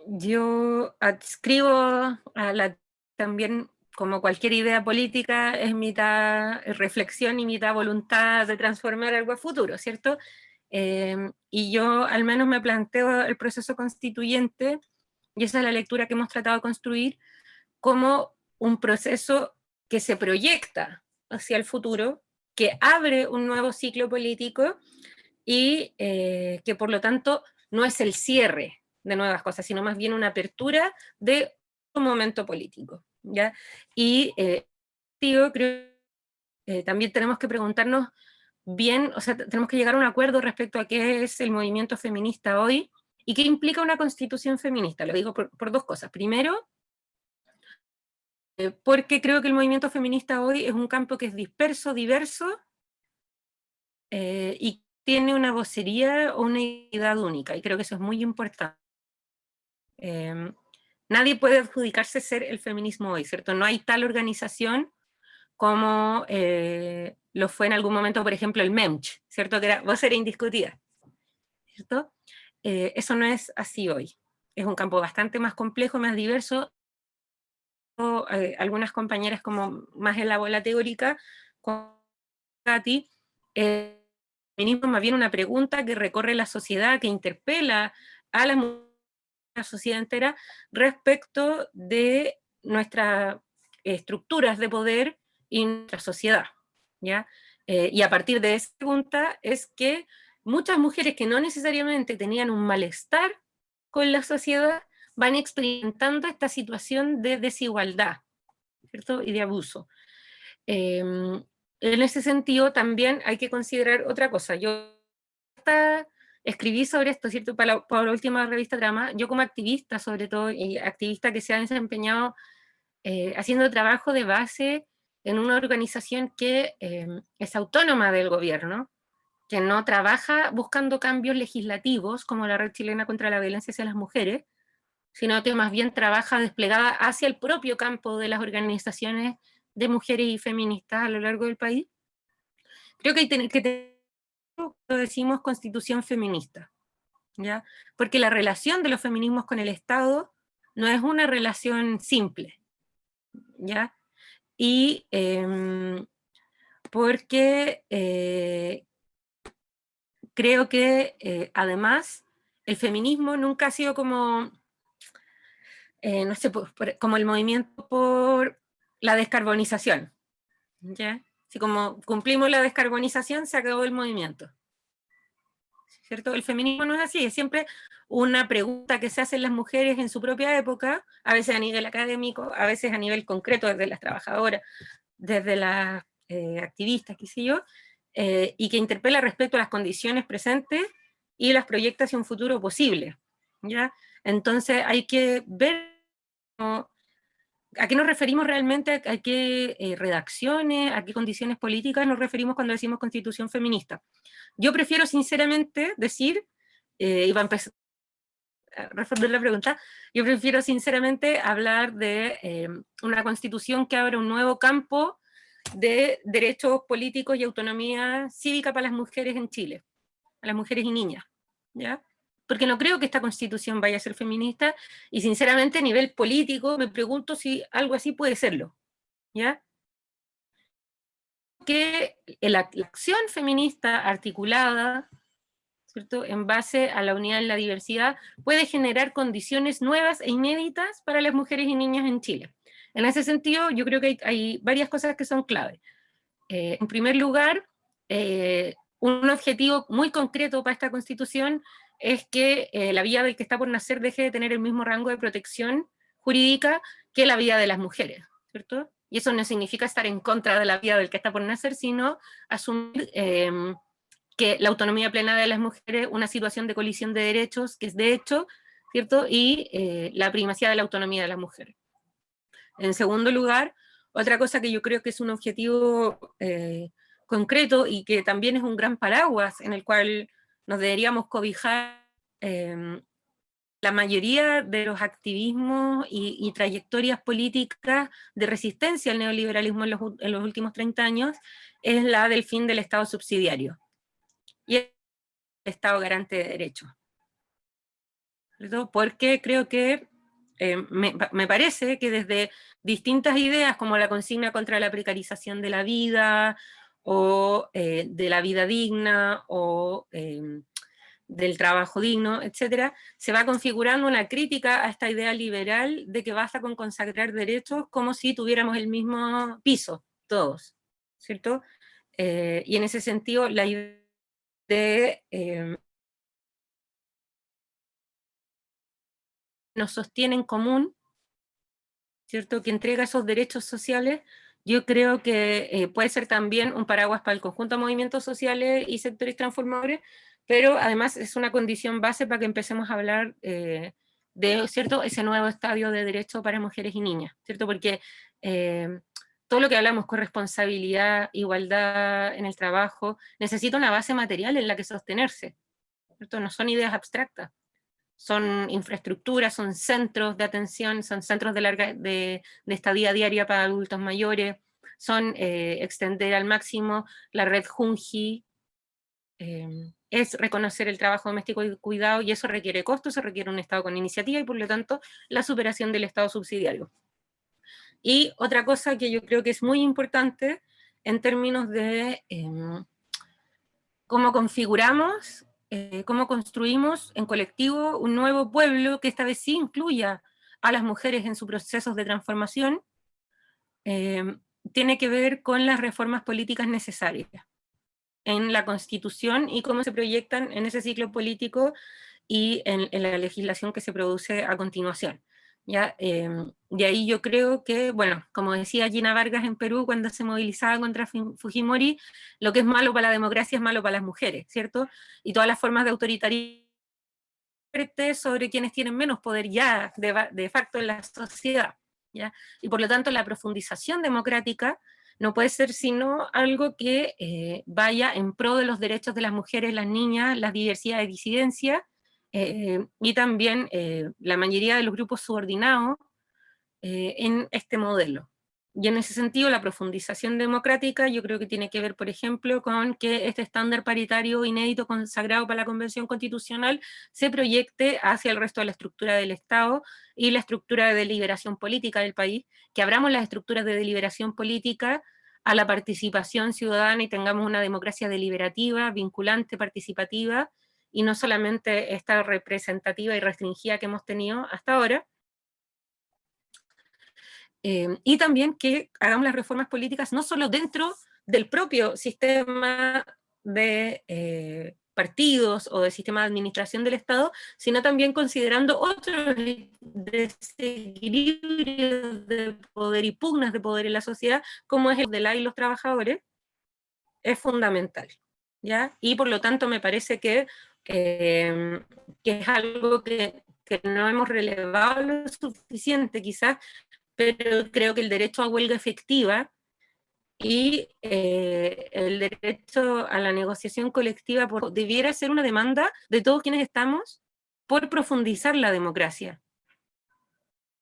yo adscribo a también, como cualquier idea política, es mitad reflexión y mitad voluntad de transformar algo a futuro, ¿cierto? Y yo al menos me planteo el proceso constituyente, y esa es la lectura que hemos tratado de construir, como un proceso que se proyecta hacia el futuro, que abre un nuevo ciclo político y que por lo tanto no es el cierre de nuevas cosas, sino más bien una apertura de un momento político, ¿ya? Y yo creo que también tenemos que preguntarnos bien, o sea, tenemos que llegar a un acuerdo respecto a qué es el movimiento feminista hoy y qué implica una constitución feminista. Lo digo por dos cosas. Primero, porque creo que el movimiento feminista hoy es un campo que es disperso, diverso, y tiene una vocería o una identidad única, y creo que eso es muy importante. Nadie puede adjudicarse ser el feminismo hoy, ¿cierto? No hay tal organización como lo fue en algún momento, por ejemplo, el MEMCH, ¿cierto? Que era vocera indiscutida, ¿cierto? Eso no es así hoy. Es un campo bastante más complejo, más diverso. Algunas compañeras como más en la bola teórica, con Katy, el feminismo es más bien una pregunta que recorre la sociedad, que interpela a las mujeres, a la sociedad entera, respecto de nuestras estructuras de poder y nuestra sociedad, ¿ya? Y a partir de esa pregunta es que muchas mujeres que no necesariamente tenían un malestar con la sociedad van experimentando esta situación de desigualdad, ¿cierto? Y de abuso. En ese sentido también hay que considerar otra cosa. Yo escribí sobre esto, ¿cierto? Para la última revista Drama, yo como activista sobre todo, y activista que se ha desempeñado haciendo trabajo de base en una organización que es autónoma del gobierno, que no trabaja buscando cambios legislativos como la Red Chilena contra la Violencia hacia las Mujeres, sino que más bien trabaja desplegada hacia el propio campo de las organizaciones de mujeres y feministas a lo largo del país. Creo que hay que tener, lo decimos, constitución feminista, ¿ya? Porque la relación de los feminismos con el Estado no es una relación simple, ¿ya? Y porque creo que además el feminismo nunca ha sido como, no sé, como el movimiento por la descarbonización, ¿ya? Si como cumplimos la descarbonización, se acabó el movimiento. ¿cierto? El feminismo no es así, es siempre una pregunta que se hacen las mujeres en su propia época, a veces a nivel académico, a veces a nivel concreto, desde las trabajadoras, desde las activistas, qué sé yo, y que interpela respecto a las condiciones presentes y las proyecta hacia un futuro posible, ¿ya? Entonces hay que ver a qué nos referimos realmente, a qué redacciones, a qué condiciones políticas nos referimos cuando decimos constitución feminista. Yo prefiero sinceramente decir, y va a empezar a responder la pregunta, yo prefiero sinceramente hablar de una constitución que abra un nuevo campo de derechos políticos y autonomía cívica para las mujeres en Chile, a las mujeres y niñas, ¿ya? Porque no creo que esta constitución vaya a ser feminista, y sinceramente a nivel político me pregunto si algo así puede serlo, ¿ya? Que la acción feminista articulada, ¿cierto?, en base a la unidad en la diversidad, puede generar condiciones nuevas e inéditas para las mujeres y niñas en Chile. En ese sentido, yo creo que hay varias cosas que son clave. En primer lugar, un objetivo muy concreto para esta constitución es que la vida del que está por nacer deje de tener el mismo rango de protección jurídica que la vida de las mujeres, ¿cierto? Y eso no significa estar en contra de la vida del que está por nacer, sino asumir que la autonomía plena de las mujeres, una situación de colisión de derechos, que es de hecho, ¿cierto? Y la primacía de la autonomía de las mujeres. En segundo lugar, otra cosa que yo creo que es un objetivo concreto y que también es un gran paraguas en el cual nos deberíamos cobijar la mayoría de los activismos y trayectorias políticas de resistencia al neoliberalismo en los últimos 30 años, es la del fin del Estado subsidiario y el Estado garante de derechos. Porque creo que me parece que desde distintas ideas como la consigna contra la precarización de la vida, o de la vida digna, o del trabajo digno, etcétera, se va configurando una crítica a esta idea liberal de que basta con consagrar derechos como si tuviéramos el mismo piso, todos, ¿cierto? Y en ese sentido, la idea de nos sostiene en común, ¿cierto?, que entrega esos derechos sociales, yo creo que puede ser también un paraguas para el conjunto de movimientos sociales y sectores transformadores, pero además es una condición base para que empecemos a hablar de, ¿cierto?, ese nuevo estadio de derecho para mujeres y niñas, ¿cierto? Porque todo lo que hablamos, corresponsabilidad, igualdad en el trabajo, necesita una base material en la que sostenerse, ¿cierto? No son ideas abstractas. Son infraestructuras, son centros de atención, son centros de estadía diaria para adultos mayores, son extender al máximo la red Junji, es reconocer el trabajo doméstico y cuidado, y eso requiere costos, eso requiere un Estado con iniciativa y por lo tanto la superación del Estado subsidiario. Y otra cosa que yo creo que es muy importante en términos de cómo configuramos, cómo construimos en colectivo un nuevo pueblo que esta vez sí incluya a las mujeres en sus procesos de transformación, tiene que ver con las reformas políticas necesarias en la Constitución y cómo se proyectan en ese ciclo político y en la legislación que se produce a continuación. ¿Ya? Y ahí yo creo que, bueno, como decía Gina Vargas en Perú cuando se movilizaba contra Fujimori, lo que es malo para la democracia es malo para las mujeres, ¿cierto? Y todas las formas de autoritarismo sobre quienes tienen menos poder ya de facto en la sociedad, ¿ya? Y por lo tanto la profundización democrática no puede ser sino algo que vaya en pro de los derechos de las mujeres, las niñas, la diversidad de disidencia, y también la mayoría de los grupos subordinados en este modelo. Y en ese sentido, la profundización democrática yo creo que tiene que ver, por ejemplo, con que este estándar paritario inédito consagrado para la Convención Constitucional se proyecte hacia el resto de la estructura del Estado y la estructura de deliberación política del país, que abramos las estructuras de deliberación política a la participación ciudadana y tengamos una democracia deliberativa, vinculante, participativa, y no solamente esta representativa y restringida que hemos tenido hasta ahora. Y también que hagamos las reformas políticas no solo dentro del propio sistema de partidos o del sistema de administración del Estado, sino también considerando otros desequilibrios de poder y pugnas de poder en la sociedad, como es el de la y los trabajadores, es fundamental, ¿ya? Y por lo tanto me parece que es algo que no hemos relevado lo suficiente quizás, pero creo que el derecho a huelga efectiva y el derecho a la negociación colectiva debiera ser una demanda de todos quienes estamos por profundizar la democracia,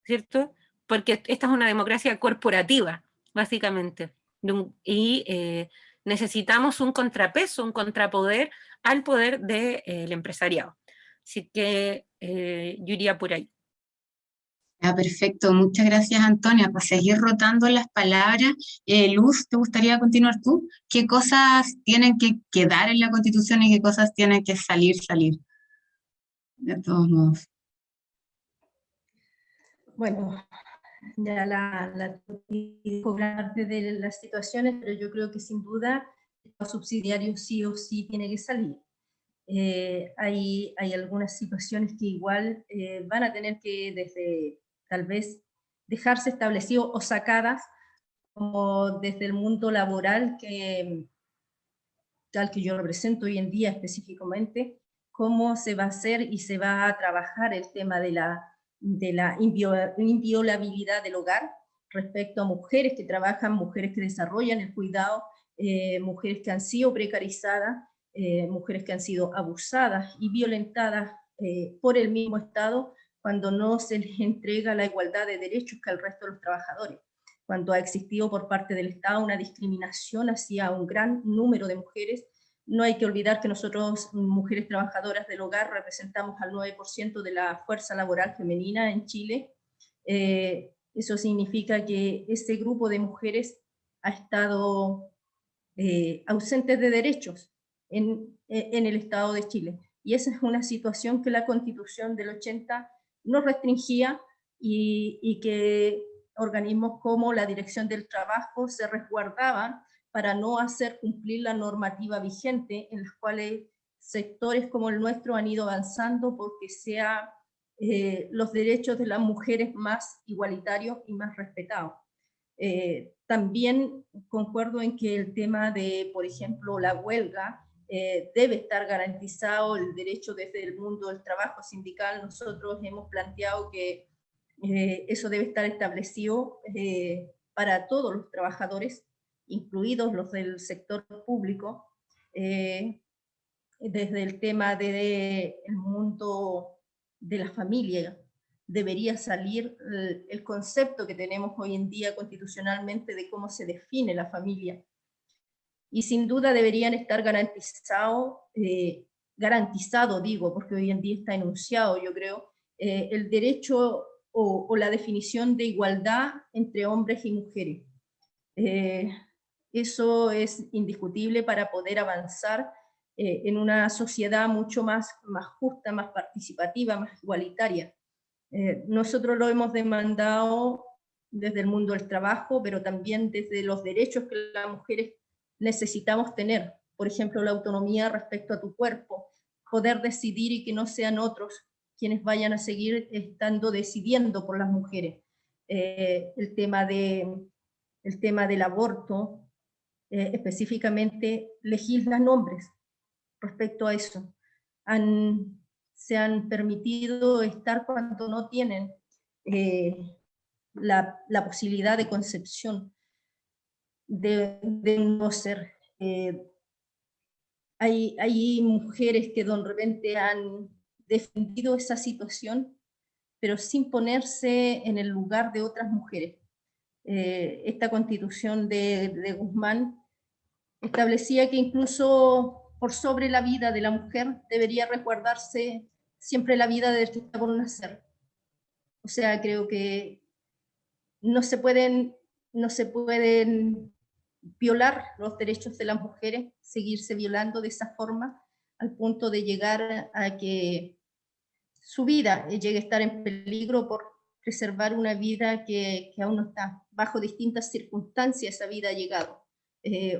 ¿cierto? Porque esta es una democracia corporativa, básicamente, y necesitamos un contrapeso, un contrapoder al poder del empresariado. Así que yo iría por ahí. Ah, perfecto, muchas gracias Antonia. Para seguir rotando las palabras, Luz, ¿te gustaría continuar tú? ¿Qué cosas tienen que quedar en la Constitución y qué cosas tienen que salir? De todos modos. Bueno, ya la dijo gran parte de las situaciones, pero yo creo que sin duda el subsidiario sí o sí tiene que salir. Hay algunas situaciones que igual van a tener que desde tal vez dejarse establecido o sacadas, como desde el mundo laboral tal que yo represento hoy en día específicamente, cómo se va a hacer y se va a trabajar el tema de la inviolabilidad del hogar respecto a mujeres que trabajan, mujeres que desarrollan el cuidado, mujeres que han sido precarizadas, mujeres que han sido abusadas y violentadas por el mismo Estado, cuando no se les entrega la igualdad de derechos que al resto de los trabajadores, cuando ha existido por parte del Estado una discriminación hacia un gran número de mujeres. No hay que olvidar que nosotros, mujeres trabajadoras del hogar, representamos al 9% de la fuerza laboral femenina en Chile. Eso significa que ese grupo de mujeres ha estado ausentes de derechos en el Estado de Chile. Y esa es una situación que la Constitución del 80 no restringía y que organismos como la Dirección del Trabajo se resguardaban para no hacer cumplir la normativa vigente, en las cuales sectores como el nuestro han ido avanzando porque sean los derechos de las mujeres más igualitarios y más respetados. También concuerdo en que el tema de, por ejemplo, la huelga, debe estar garantizado el derecho desde el mundo del trabajo sindical. Nosotros hemos planteado que eso debe estar establecido para todos los trabajadores, incluidos los del sector público, desde el tema del mundo de la familia. Debería salir el concepto que tenemos hoy en día constitucionalmente de cómo se define la familia. Y sin duda deberían estar garantizado, digo, porque hoy en día está enunciado, yo creo, el derecho o la definición de igualdad entre hombres y mujeres. Eso es indiscutible para poder avanzar en una sociedad mucho más justa, más participativa, más igualitaria. Nosotros lo hemos demandado desde el mundo del trabajo, pero también desde los derechos que las mujeres necesitamos tener. Por ejemplo, la autonomía respecto a tu cuerpo, poder decidir y que no sean otros quienes vayan a seguir estando decidiendo por las mujeres. El tema del aborto, específicamente legislan hombres respecto a eso. Se han permitido estar cuando no tienen la posibilidad de concepción de un no ser. Hay mujeres que de repente han defendido esa situación, pero sin ponerse en el lugar de otras mujeres. Esta Constitución de Guzmán establecía que incluso por sobre la vida de la mujer debería resguardarse siempre la vida del que está por nacer. O sea, creo que no se pueden violar los derechos de las mujeres, seguirse violando de esa forma, al punto de llegar a que su vida llegue a estar en peligro por preservar una vida que aún no está. Bajo distintas circunstancias esa vida ha llegado.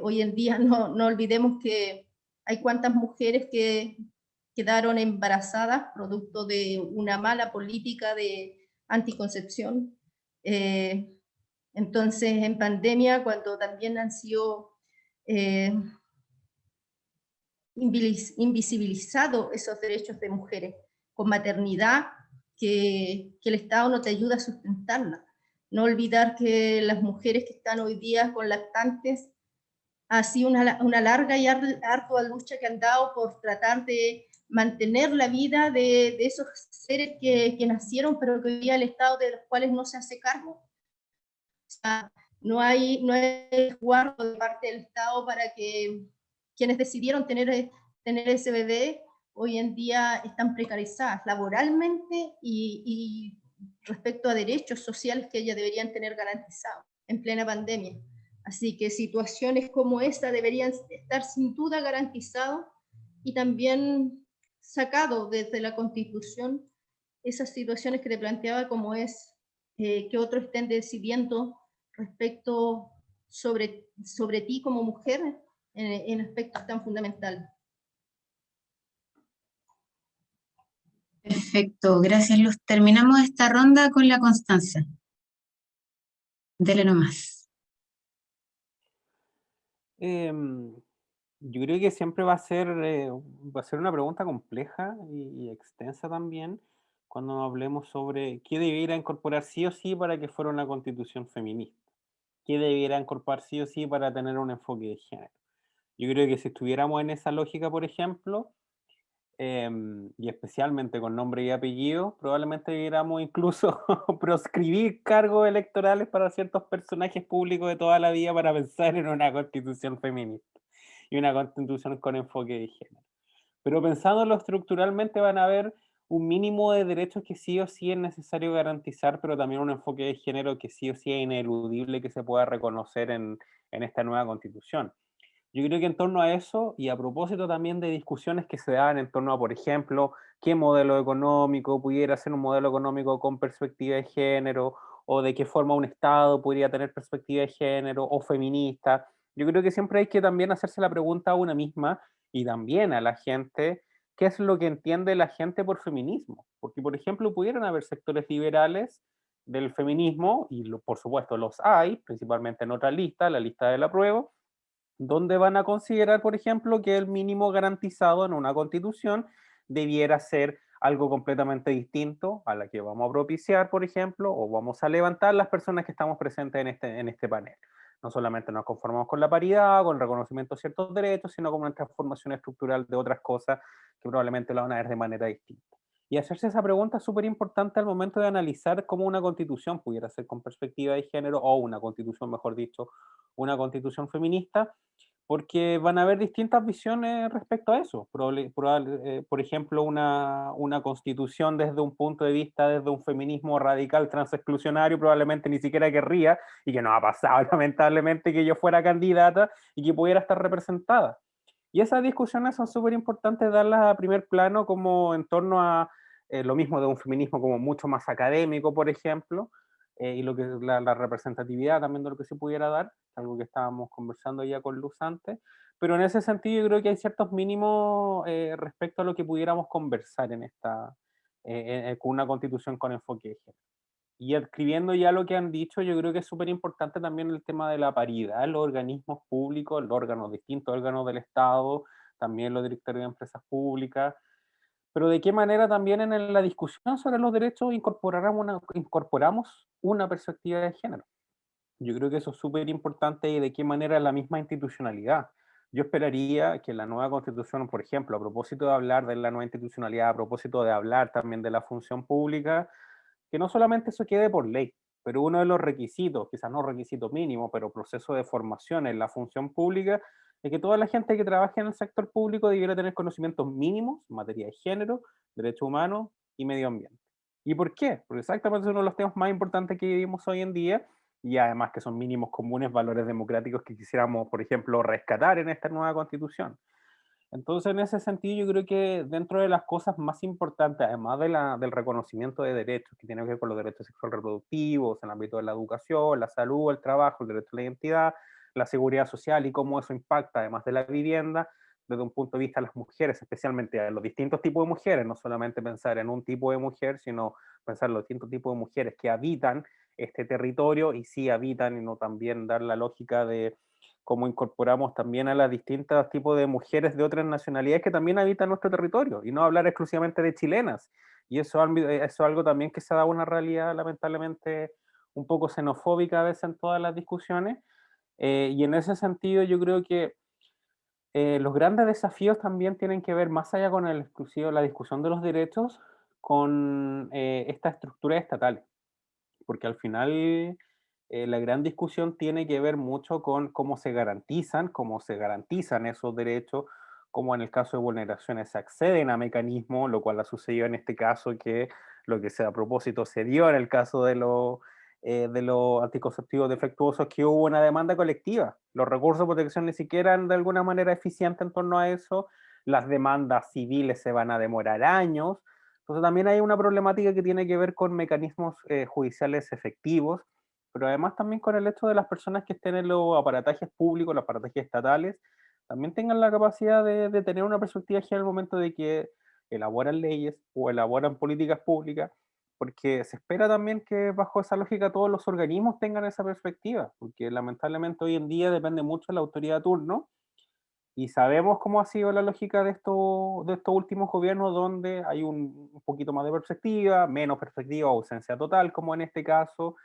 Hoy en día no olvidemos que hay cuantas mujeres que quedaron embarazadas producto de una mala política de anticoncepción. Entonces, en pandemia, cuando también han sido invisibilizados esos derechos de mujeres, con maternidad, que el Estado no te ayuda a sustentarla. No olvidar que las mujeres que están hoy día con lactantes, ha sido una larga y ardua lucha que han dado por tratar de mantener la vida de esos seres que nacieron, pero que hoy día el Estado de los cuales no se hace cargo. O sea, no hay resguardo de parte del Estado para que quienes decidieron tener ese bebé hoy en día están precarizadas laboralmente y respecto a derechos sociales que ellas deberían tener garantizados en plena pandemia. Así que situaciones como esta deberían estar sin duda garantizados y también sacado desde la Constitución esas situaciones que te planteaba, como es que otros estén decidiendo respecto sobre ti como mujer en aspectos tan fundamentales. Perfecto, gracias Luz. Terminamos esta ronda con la Constanza. Dele nomás. Yo creo que siempre va a ser una pregunta compleja y extensa también cuando hablemos sobre qué debiera incorporar sí o sí para que fuera una constitución feminista, qué debiera incorporar sí o sí para tener un enfoque de género. Yo creo que si estuviéramos en esa lógica, por ejemplo, y especialmente con nombre y apellido, probablemente debiéramos incluso proscribir cargos electorales para ciertos personajes públicos de toda la vida para pensar en una constitución feminista y una constitución con enfoque de género. Pero pensándolo estructuralmente van a haber un mínimo de derechos que sí o sí es necesario garantizar, pero también un enfoque de género que sí o sí es ineludible que se pueda reconocer en esta nueva constitución. Yo creo que en torno a eso, y a propósito también de discusiones que se dan en torno a, por ejemplo, qué modelo económico pudiera ser un modelo económico con perspectiva de género, o de qué forma un Estado podría tener perspectiva de género, o feminista, yo creo que siempre hay que también hacerse la pregunta a una misma, y también a la gente, ¿qué es lo que entiende la gente por feminismo? Porque, por ejemplo, pudieran haber sectores liberales del feminismo, y por supuesto los hay, principalmente en otra lista, la lista del apruebo, donde van a considerar, por ejemplo, que el mínimo garantizado en una constitución debiera ser algo completamente distinto a la que vamos a propiciar, por ejemplo, o vamos a levantar las personas que estamos presentes en este panel. No solamente nos conformamos con la paridad, con el reconocimiento de ciertos derechos, sino con una transformación estructural de otras cosas que probablemente lo van a ver de manera distinta. Y hacerse esa pregunta es súper importante al momento de analizar cómo una constitución pudiera ser con perspectiva de género, o una constitución, mejor dicho, una constitución feminista, porque van a haber distintas visiones respecto a eso. Por ejemplo, una constitución desde un punto de vista, desde un feminismo radical transexclusionario, probablemente ni siquiera querría, y que nos ha pasado lamentablemente, que yo fuera candidata y que pudiera estar representada. Y esas discusiones son súper importantes darlas a primer plano, como en torno a lo mismo de un feminismo como mucho más académico, por ejemplo, y lo que la representatividad también de lo que se pudiera dar, algo que estábamos conversando ya con Luz antes, pero en ese sentido yo creo que hay ciertos mínimos respecto a lo que pudiéramos conversar en con una constitución con enfoque de género. Y escribiendo ya lo que han dicho, yo creo que es súper importante también el tema de la paridad en los organismos públicos, los distintos órganos del Estado, también los directorios de empresas públicas, pero de qué manera también en la discusión sobre los derechos incorporamos una perspectiva de género. Yo creo que eso es súper importante, y de qué manera la misma institucionalidad. Yo esperaría que la nueva constitución, por ejemplo, a propósito de hablar de la nueva institucionalidad, a propósito de hablar también de la función pública, que no solamente eso quede por ley, pero uno de los requisitos, quizás no requisito mínimo, pero proceso de formación en la función pública, es que toda la gente que trabaje en el sector público debiera tener conocimientos mínimos en materia de género, derechos humanos y medio ambiente. ¿Y por qué? Porque exactamente es uno de los temas más importantes que vivimos hoy en día, y además que son mínimos comunes, valores democráticos que quisiéramos, por ejemplo, rescatar en esta nueva constitución. Entonces, en ese sentido, yo creo que dentro de las cosas más importantes, además del reconocimiento de derechos, que tiene que ver con los derechos sexuales reproductivos, en el ámbito de la educación, la salud, el trabajo, el derecho a la identidad, la seguridad social y cómo eso impacta, además de la vivienda, desde un punto de vista de las mujeres, especialmente a los distintos tipos de mujeres, no solamente pensar en un tipo de mujer, sino pensar en los distintos tipos de mujeres que habitan este territorio y sí habitan, y no también dar la lógica de cómo incorporamos también a las distintas tipos de mujeres de otras nacionalidades que también habitan nuestro territorio, y no hablar exclusivamente de chilenas. Y eso es algo también que se ha dado una realidad lamentablemente un poco xenofóbica a veces en todas las discusiones, y en ese sentido yo creo que los grandes desafíos también tienen que ver, más allá con el exclusivo, la discusión de los derechos, con estas estructuras estatales, porque al final la gran discusión tiene que ver mucho con cómo se garantizan esos derechos, cómo en el caso de vulneraciones se acceden a mecanismos, lo cual ha sucedido en este caso, que lo que a propósito se dio en el caso de los anticonceptivos defectuosos, que hubo una demanda colectiva. Los recursos de protección ni siquiera eran de alguna manera eficientes en torno a eso, las demandas civiles se van a demorar años, entonces también hay una problemática que tiene que ver con mecanismos judiciales efectivos, pero además también con el hecho de las personas que estén en los aparatajes públicos, los aparatajes estatales, también tengan la capacidad de tener una perspectiva en el momento de que elaboran leyes o elaboran políticas públicas, porque se espera también que bajo esa lógica todos los organismos tengan esa perspectiva, porque lamentablemente hoy en día depende mucho de la autoridad de turno, y sabemos cómo ha sido la lógica de estos últimos gobiernos, donde hay un poquito más de perspectiva, menos perspectiva, ausencia total, como en este caso,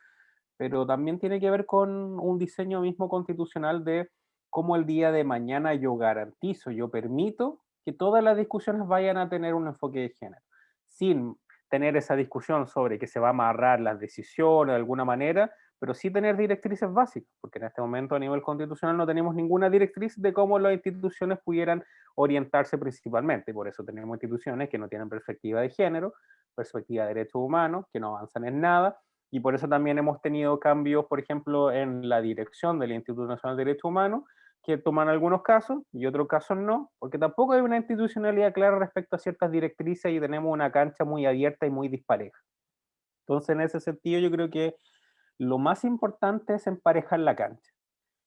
pero también tiene que ver con un diseño mismo constitucional de cómo el día de mañana yo garantizo, yo permito que todas las discusiones vayan a tener un enfoque de género, sin tener esa discusión sobre que se va a amarrar las decisiones de alguna manera, pero sí tener directrices básicas, porque en este momento a nivel constitucional no tenemos ninguna directriz de cómo las instituciones pudieran orientarse principalmente, por eso tenemos instituciones que no tienen perspectiva de género, perspectiva de derechos humanos, que no avanzan en nada, y por eso también hemos tenido cambios, por ejemplo, en la dirección del Instituto Nacional de Derechos Humanos, que toman algunos casos y otros casos no, porque tampoco hay una institucionalidad clara respecto a ciertas directrices y tenemos una cancha muy abierta y muy dispareja. Entonces, en ese sentido, yo creo que lo más importante es emparejar la cancha.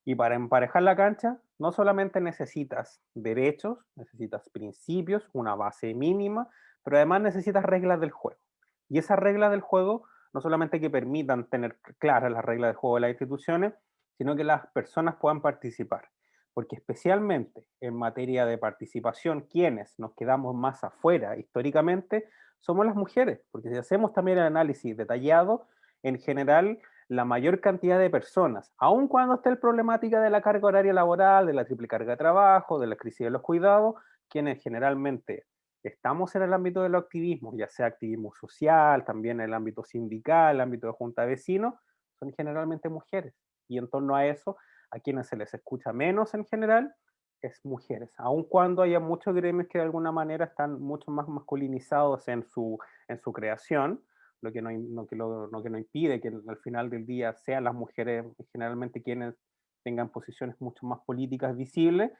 Y para emparejar la cancha, no solamente necesitas derechos, necesitas principios, una base mínima, pero además necesitas reglas del juego. Y esas reglas del juego no solamente que permitan tener claras las reglas del juego de las instituciones, sino que las personas puedan participar. Porque especialmente en materia de participación, quienes nos quedamos más afuera históricamente somos las mujeres, porque si hacemos también el análisis detallado, en general la mayor cantidad de personas, aun cuando esté la problemática de la carga horaria laboral, de la triple carga de trabajo, de la crisis de los cuidados, quienes generalmente estamos en el ámbito del activismo, ya sea activismo social, también en el ámbito sindical, el ámbito de junta de vecinos, son generalmente mujeres. Y en torno a eso, a quienes se les escucha menos en general, es mujeres, aun cuando haya muchos gremios que de alguna manera están mucho más masculinizados en su creación, lo que no impide que al final del día sean las mujeres generalmente quienes tengan posiciones mucho más políticas visibles,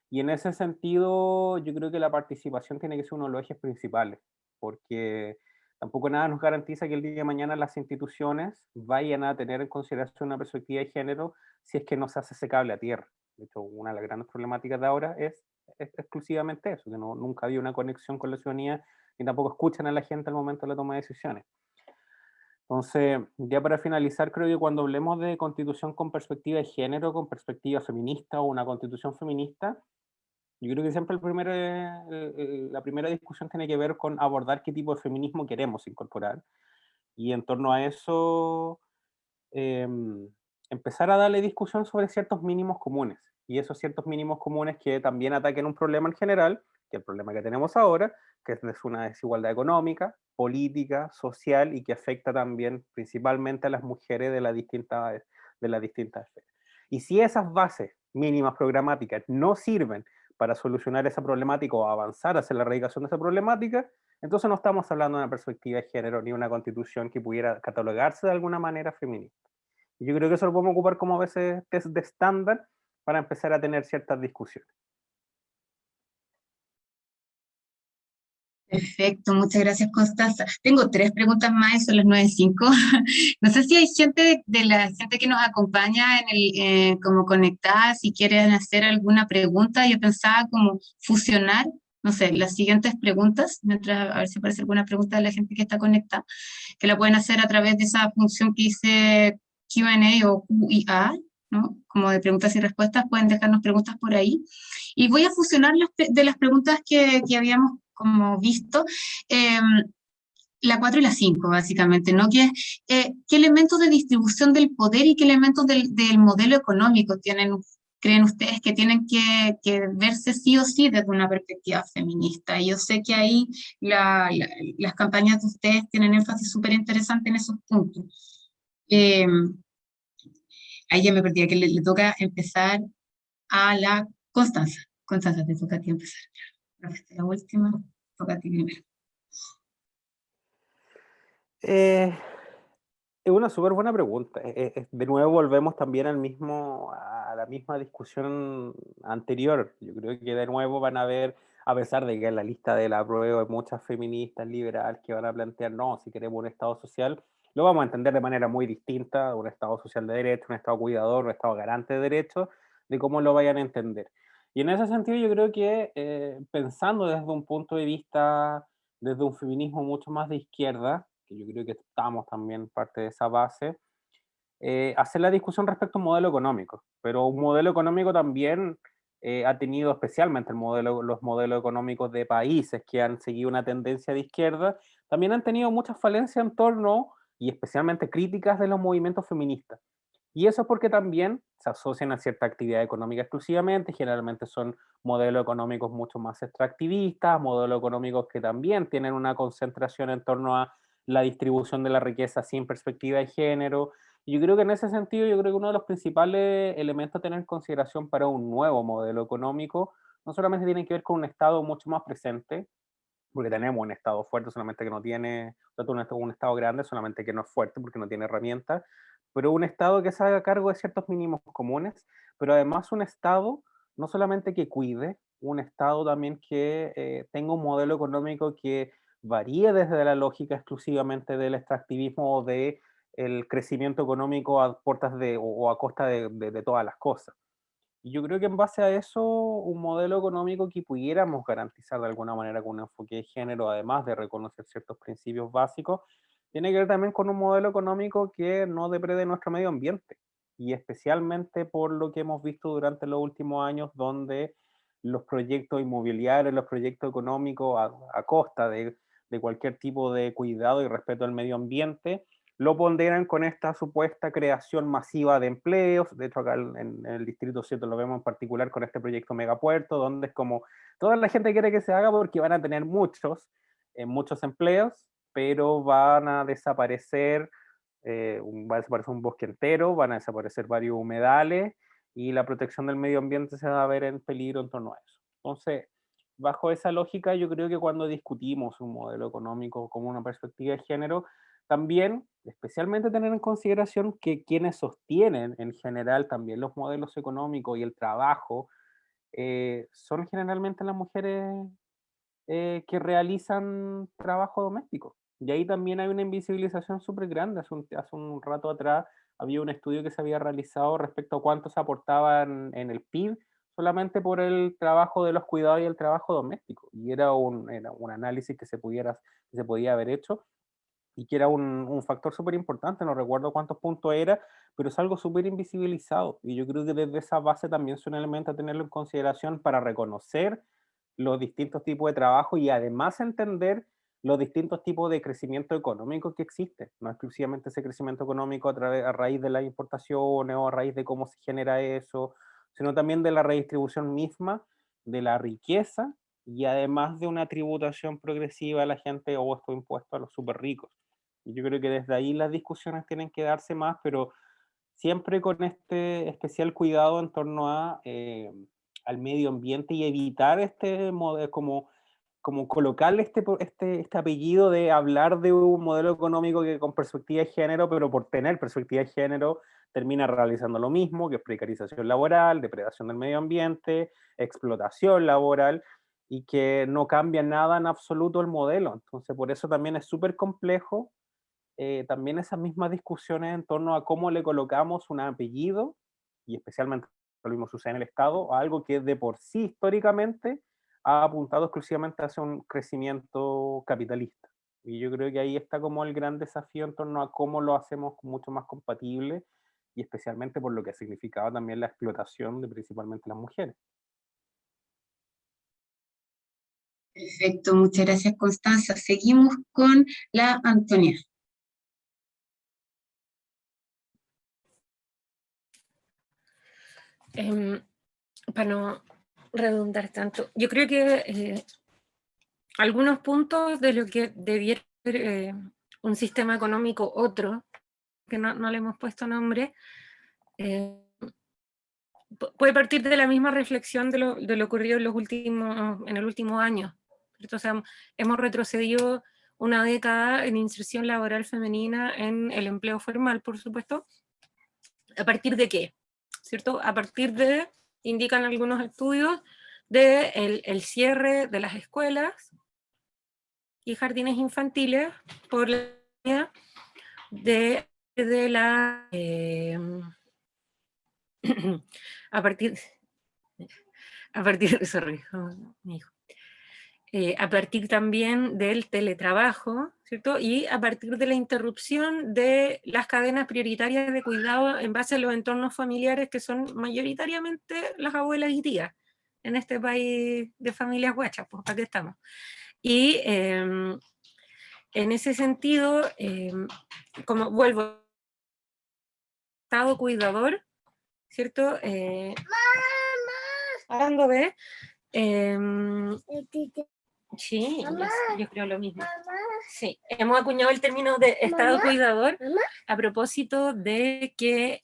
y en ese sentido yo creo que la participación tiene que ser uno de los ejes principales, porque tampoco nada nos garantiza que el día de mañana las instituciones vayan a tener en consideración una perspectiva de género si es que no se hace ese cable a tierra. De hecho, una de las grandes problemáticas de ahora es exclusivamente eso, que nunca había una conexión con la ciudadanía ni tampoco escuchan a la gente al momento de la toma de decisiones. Entonces, ya para finalizar, creo que cuando hablemos de constitución con perspectiva de género, con perspectiva feminista o una constitución feminista, yo creo que siempre la primera discusión tiene que ver con abordar qué tipo de feminismo queremos incorporar. Y en torno a eso, empezar a darle discusión sobre ciertos mínimos comunes. Y esos ciertos mínimos comunes que también ataquen un problema en general, que es el problema que tenemos ahora, que es una desigualdad económica, política, social y que afecta también principalmente a las mujeres de las distintas esferas. Y si esas bases mínimas programáticas no sirven para solucionar esa problemática o avanzar hacia la erradicación de esa problemática, entonces no estamos hablando de una perspectiva de género ni una constitución que pudiera catalogarse de alguna manera feminista. Y yo creo que eso lo podemos ocupar como a veces test de estándar para empezar a tener ciertas discusiones. Perfecto, muchas gracias, Constanza. Tengo 3 preguntas más, son las 9:05. No sé si hay gente de la gente que nos acompaña como conectada, si quieren hacer alguna pregunta. Yo pensaba como fusionar, no sé, las siguientes preguntas, mientras a ver si aparece alguna pregunta de la gente que está conectada, que la pueden hacer a través de esa función que dice Q&A o QIA, ¿no? Como de preguntas y respuestas, pueden dejarnos preguntas por ahí. Y voy a fusionar de las preguntas que habíamos como visto, eh, la 4 y la 5, básicamente, ¿no? ¿Qué elementos de distribución del poder y qué elementos del modelo económico creen ustedes que tienen que verse sí o sí desde una perspectiva feminista? Y yo sé que ahí las campañas de ustedes tienen énfasis súper interesante en esos puntos. Eh, Ahí ya me perdí, que le toca empezar a la Constanza. Constanza, te toca a ti empezar. La última, toca a ti primero. Eh, es una súper buena pregunta. De nuevo volvemos también a la misma discusión anterior. Yo creo que de nuevo van a haber, a pesar de que en la lista de la prueba hay muchas feministas liberales que van a plantear, no, si queremos un Estado social, lo vamos a entender de manera muy distinta, un Estado social de derecho, un Estado cuidador, un Estado garante de derechos, de cómo lo vayan a entender. Y en ese sentido yo creo que pensando desde un punto de vista, desde un feminismo mucho más de izquierda, que yo creo que estamos también parte de esa base, hacer la discusión respecto a un modelo económico, pero un modelo económico también ha tenido especialmente los modelos económicos de países que han seguido una tendencia de izquierda, también han tenido muchas falencias en torno, y especialmente críticas de los movimientos feministas. Y eso es porque también se asocian a cierta actividad económica exclusivamente, generalmente son modelos económicos mucho más extractivistas, modelos económicos que también tienen una concentración en torno a la distribución de la riqueza sin perspectiva de género. Y yo creo que en ese sentido, yo creo que uno de los principales elementos a tener en consideración para un nuevo modelo económico no solamente tiene que ver con un Estado mucho más presente, porque tenemos un Estado fuerte, solamente que no tiene, un Estado grande, solamente que no es fuerte porque no tiene herramientas, pero un Estado que se haga cargo de ciertos mínimos comunes, pero además un Estado no solamente que cuide, un Estado también que tenga un modelo económico que varíe desde la lógica exclusivamente del extractivismo o de el crecimiento económico a puertas o a costa de todas las cosas. Y yo creo que en base a eso, un modelo económico que pudiéramos garantizar de alguna manera con un enfoque de género, además de reconocer ciertos principios básicos, tiene que ver también con un modelo económico que no deprede nuestro medio ambiente. Y especialmente por lo que hemos visto durante los últimos años, donde los proyectos inmobiliarios, los proyectos económicos a costa de cualquier tipo de cuidado y respeto al medio ambiente, lo ponderan con esta supuesta creación masiva de empleos. De hecho, acá en el Distrito 7 lo vemos en particular con este proyecto Megapuerto, donde es como toda la gente quiere que se haga porque van a tener muchos empleos, pero van a desaparecer, va a desaparecer un bosque entero, van a desaparecer varios humedales y la protección del medio ambiente se va a ver en peligro en torno a eso. Entonces, bajo esa lógica, yo creo que cuando discutimos un modelo económico como una perspectiva de género, también, especialmente tener en consideración que quienes sostienen en general también los modelos económicos y el trabajo son generalmente las mujeres que realizan trabajo doméstico. Y ahí también hay una invisibilización súper grande. Hace un rato atrás había un estudio que se había realizado respecto a cuánto se aportaban en el PIB solamente por el trabajo de los cuidados y el trabajo doméstico. Y era un análisis que se podía haber hecho y que era un factor súper importante, no recuerdo cuántos puntos era, pero es algo súper invisibilizado. Y yo creo que desde esa base también es un elemento a tenerlo en consideración para reconocer los distintos tipos de trabajo y además entender los distintos tipos de crecimiento económico que existen. No exclusivamente ese crecimiento económico a raíz de las importaciones o a raíz de cómo se genera eso, sino también de la redistribución misma de la riqueza y además de una tributación progresiva a la gente o estos impuestos a los súper ricos. Y yo creo que desde ahí las discusiones tienen que darse más, pero siempre con este especial cuidado en torno al medio ambiente y evitar este modelo, como colocarle este apellido de hablar de un modelo económico que con perspectiva de género, pero por tener perspectiva de género termina realizando lo mismo, que es precarización laboral, depredación del medio ambiente, explotación laboral, y que no cambia nada en absoluto el modelo. Entonces, por eso también es súper complejo también esas mismas discusiones en torno a cómo le colocamos un apellido, y especialmente lo mismo sucede en el Estado, a algo que de por sí históricamente ha apuntado exclusivamente hacia un crecimiento capitalista. Y yo creo que ahí está como el gran desafío en torno a cómo lo hacemos mucho más compatible, y especialmente por lo que ha significado también la explotación de principalmente las mujeres. Perfecto, muchas gracias, Constanza. Seguimos con la Antonia. Para no redundar tanto, yo creo que algunos puntos de lo que debiera ser un sistema económico otro, que no le hemos puesto nombre, puede partir de la misma reflexión de lo ocurrido en el último año. O sea, hemos retrocedido una década en inserción laboral femenina en el empleo formal, por supuesto. ¿A partir de qué? ¿Cierto? A partir de, indican algunos estudios, de el cierre de las escuelas y jardines infantiles por la de la a partir sorry, mi hijo. A partir también del teletrabajo, ¿cierto? Y a partir de la interrupción de las cadenas prioritarias de cuidado en base a los entornos familiares que son mayoritariamente las abuelas y tías en este país de familias guachas, pues para qué estamos. Y en ese sentido, como vuelvo, Estado cuidador, ¿cierto? Hablando de... sí, yo creo lo mismo. Sí, hemos acuñado el término de Estado cuidador a propósito de que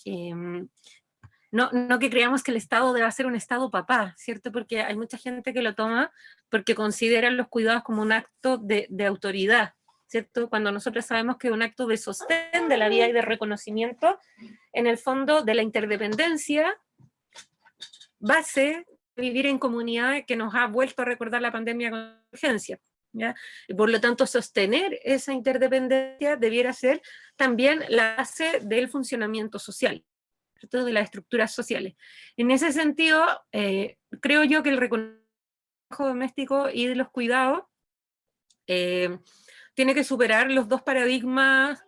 no que creamos que el Estado deba ser un Estado papá, ¿cierto? Porque hay mucha gente que lo toma porque consideran los cuidados como un acto de autoridad, ¿cierto? Cuando nosotros sabemos que es un acto de sostén de la vida y de reconocimiento, en el fondo de la interdependencia, base de vivir en comunidad que nos ha vuelto a recordar la pandemia con urgencia, ¿ya? Y por lo tanto sostener esa interdependencia debiera ser también la base del funcionamiento social, ¿cierto? De las estructuras sociales. En ese sentido, creo yo que el reconocimiento doméstico y de los cuidados tiene que superar los dos paradigmas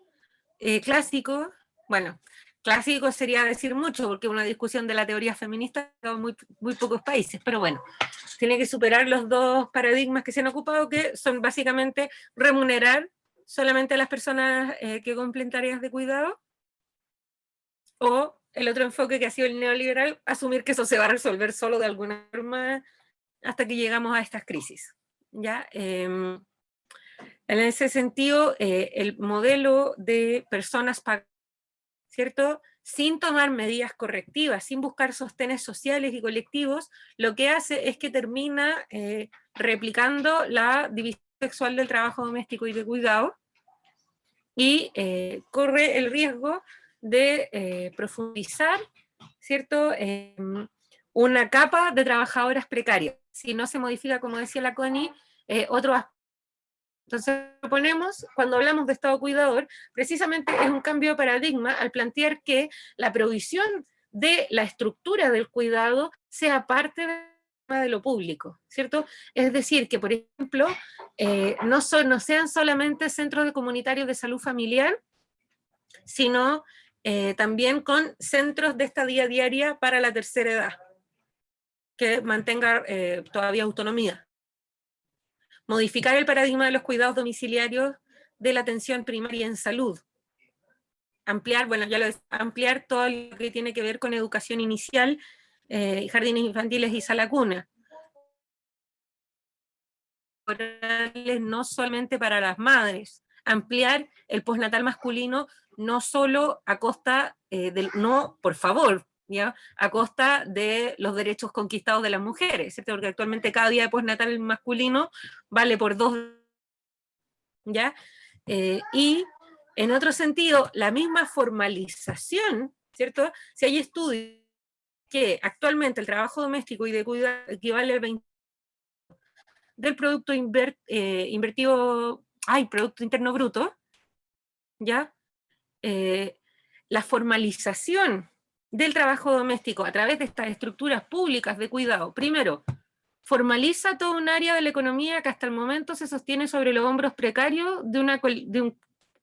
clásicos. Bueno, clásico sería decir mucho, porque una discusión de la teoría feminista en muy pocos países, pero bueno, tiene que superar los dos paradigmas que se han ocupado, que son básicamente remunerar solamente a las personas que cumplen tareas de cuidado, o el otro enfoque que ha sido el neoliberal, asumir que eso se va a resolver solo de alguna forma hasta que llegamos a estas crisis, ¿ya? En ese sentido, el modelo de personas pagadas, ¿cierto? Sin tomar medidas correctivas, sin buscar sostenes sociales y colectivos, lo que hace es que termina replicando la división sexual del trabajo doméstico y de cuidado, y corre el riesgo de profundizar, ¿cierto? Una capa de trabajadoras precarias, si no se modifica, como decía la Connie, otro aspecto. Entonces proponemos, cuando hablamos de Estado cuidador, precisamente es un cambio de paradigma al plantear que la provisión de la estructura del cuidado sea parte de lo público, ¿cierto? Es decir, que por ejemplo, no sean solamente centros comunitarios de salud familiar, sino también con centros de estadía diaria para la tercera edad, que mantenga todavía autonomía. Modificar el paradigma de los cuidados domiciliarios de la atención primaria en salud. Ampliar, bueno, ya lo decía, ampliar todo lo que tiene que ver con educación inicial, jardines infantiles y sala cuna. No solamente para las madres. Ampliar el postnatal masculino no solo a costa del, no, por favor, ¿ya? A costa de los derechos conquistados de las mujeres, ¿cierto? Porque actualmente cada día de postnatal masculino vale por 2, ¿ya? Y en otro sentido, la misma formalización, ¿cierto? Si hay estudios que actualmente el trabajo doméstico y de cuidado equivale al 20%, del Producto Interno Bruto, ¿ya? La formalización del trabajo doméstico a través de estas estructuras públicas de cuidado, primero, formaliza todo un área de la economía que hasta el momento se sostiene sobre los hombros precarios de un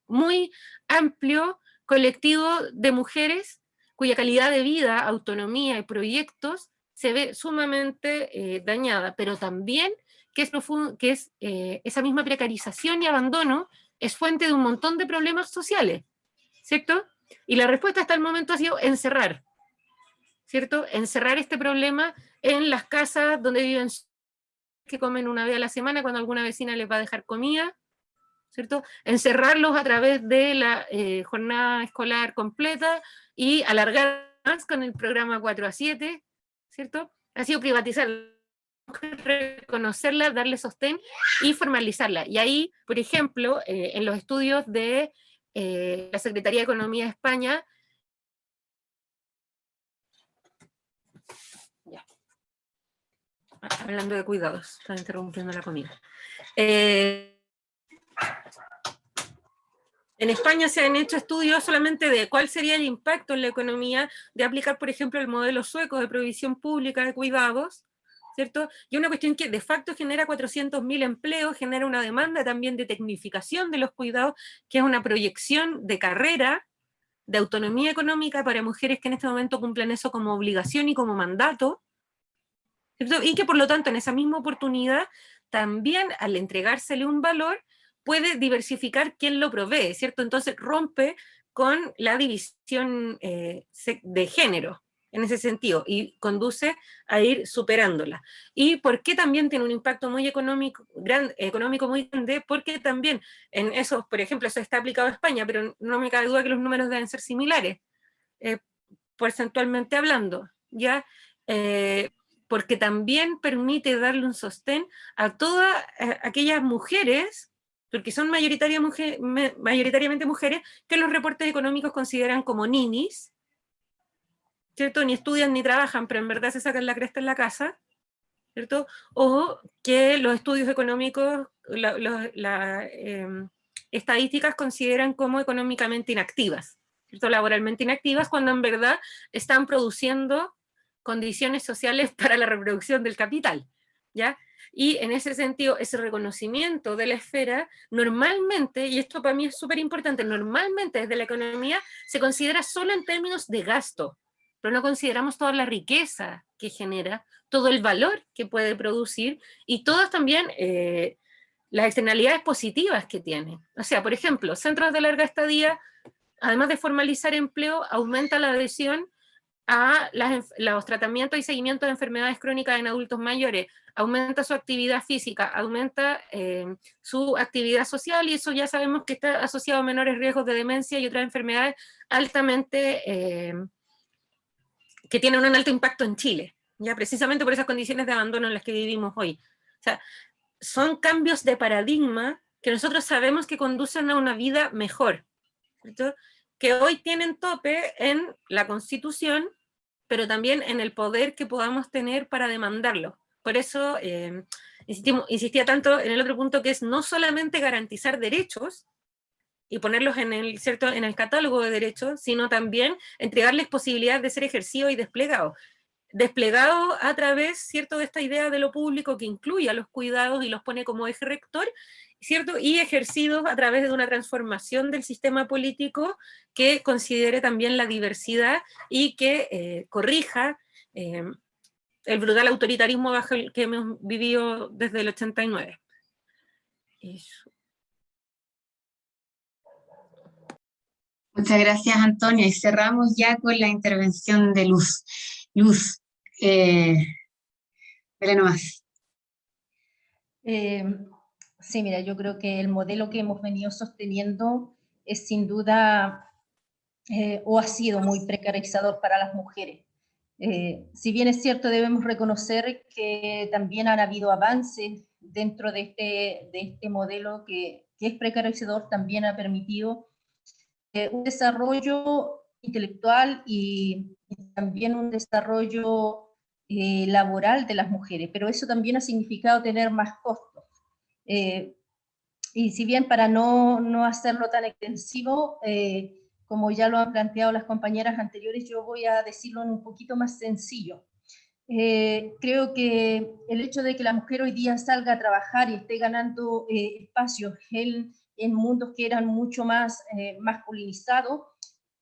muy amplio colectivo de mujeres cuya calidad de vida, autonomía y proyectos se ve sumamente dañada, pero también que esa misma precarización y abandono es fuente de un montón de problemas sociales, ¿cierto? Y la respuesta hasta el momento ha sido encerrar, ¿cierto? Encerrar este problema en las casas donde viven, que comen una vez a la semana cuando alguna vecina les va a dejar comida, ¿cierto? Encerrarlos a través de la jornada escolar completa y alargar más con el programa 4 a 7, ¿cierto? Ha sido privatizar, reconocerla, darle sostén y formalizarla. Y ahí, por ejemplo, en los estudios de la Secretaría de Economía de España, ya, hablando de cuidados, están interrumpiendo la comida. En España se han hecho estudios solamente de cuál sería el impacto en la economía de aplicar, por ejemplo, el modelo sueco de provisión pública de cuidados, ¿cierto? Y una cuestión que de facto genera 400.000 empleos, genera una demanda también de tecnificación de los cuidados, que es una proyección de carrera, de autonomía económica para mujeres que en este momento cumplen eso como obligación y como mandato, ¿cierto? Y que por lo tanto en esa misma oportunidad también al entregársele un valor puede diversificar quién lo provee, ¿cierto? Entonces rompe con la división de género en ese sentido y conduce a ir superándola. ¿Y por qué también tiene un impacto muy económico muy grande? Porque también en eso, por ejemplo, eso está aplicado a España, pero no me cabe duda que los números deben ser similares, porcentualmente hablando, ¿ya? Porque también permite darle un sostén a todas aquellas mujeres, porque son mayoritariamente mujeres, que los reportes económicos consideran como ninis, ¿cierto? Ni estudian ni trabajan, pero en verdad se sacan la cresta en la casa, ¿cierto? O que los estudios económicos, las estadísticas consideran como económicamente inactivas, ¿cierto? Laboralmente inactivas, cuando en verdad están produciendo condiciones sociales para la reproducción del capital, ¿ya? Y en ese sentido, ese reconocimiento de la esfera, normalmente, y esto para mí es súper importante, normalmente desde la economía se considera solo en términos de gasto, pero no consideramos toda la riqueza que genera, todo el valor que puede producir y todas también las externalidades positivas que tiene. O sea, por ejemplo, centros de larga estadía, además de formalizar empleo, aumenta la adhesión a los tratamientos y seguimientos de enfermedades crónicas en adultos mayores, aumenta su actividad física, aumenta su actividad social, y eso ya sabemos que está asociado a menores riesgos de demencia y otras enfermedades altamente que tienen un alto impacto en Chile, ya precisamente por esas condiciones de abandono en las que vivimos hoy. O sea, son cambios de paradigma que nosotros sabemos que conducen a una vida mejor, ¿cierto? Que hoy tienen tope en la Constitución, pero también en el poder que podamos tener para demandarlo. Por eso insistía tanto en el otro punto, que es no solamente garantizar derechos y ponerlos ¿cierto?, en el catálogo de derechos, sino también entregarles posibilidades de ser ejercidos y desplegados. Desplegado a través, ¿cierto?, de esta idea de lo público que incluye a los cuidados y los pone como eje rector, ¿cierto?, y ejercidos a través de una transformación del sistema político que considere también la diversidad y que corrija el brutal autoritarismo bajo el que hemos vivido desde el 89. Eso. Muchas gracias, Antonio. Y cerramos ya con la intervención de Luz. Luz, dale nomás. Sí, mira, yo creo que el modelo que hemos venido sosteniendo es sin duda, o ha sido muy precarizador para las mujeres. Si bien es cierto, debemos reconocer que también han habido avances dentro de este modelo que es precarizador, también ha permitido un desarrollo intelectual y también un desarrollo laboral de las mujeres, pero eso también ha significado tener más costos. Y si bien para no hacerlo tan extensivo, como ya lo han planteado las compañeras anteriores, yo voy a decirlo en un poquito más sencillo. Creo que el hecho de que la mujer hoy día salga a trabajar y esté ganando espacios en mundos que eran mucho más masculinizados,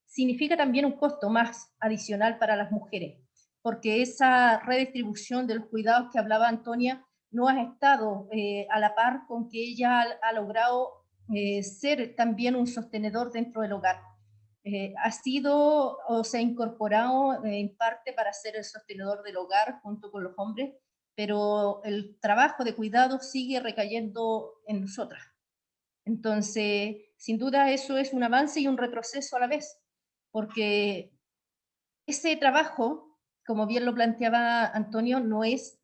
significa también un costo más adicional para las mujeres, porque esa redistribución de los cuidados que hablaba Antonia no ha estado a la par con que ella ha logrado ser también un sostenedor dentro del hogar. Ha sido o se ha incorporado en parte para ser el sostenedor del hogar junto con los hombres, pero el trabajo de cuidado sigue recayendo en nosotras. Entonces, sin duda eso es un avance y un retroceso a la vez, porque ese trabajo, como bien lo planteaba Antonio, no es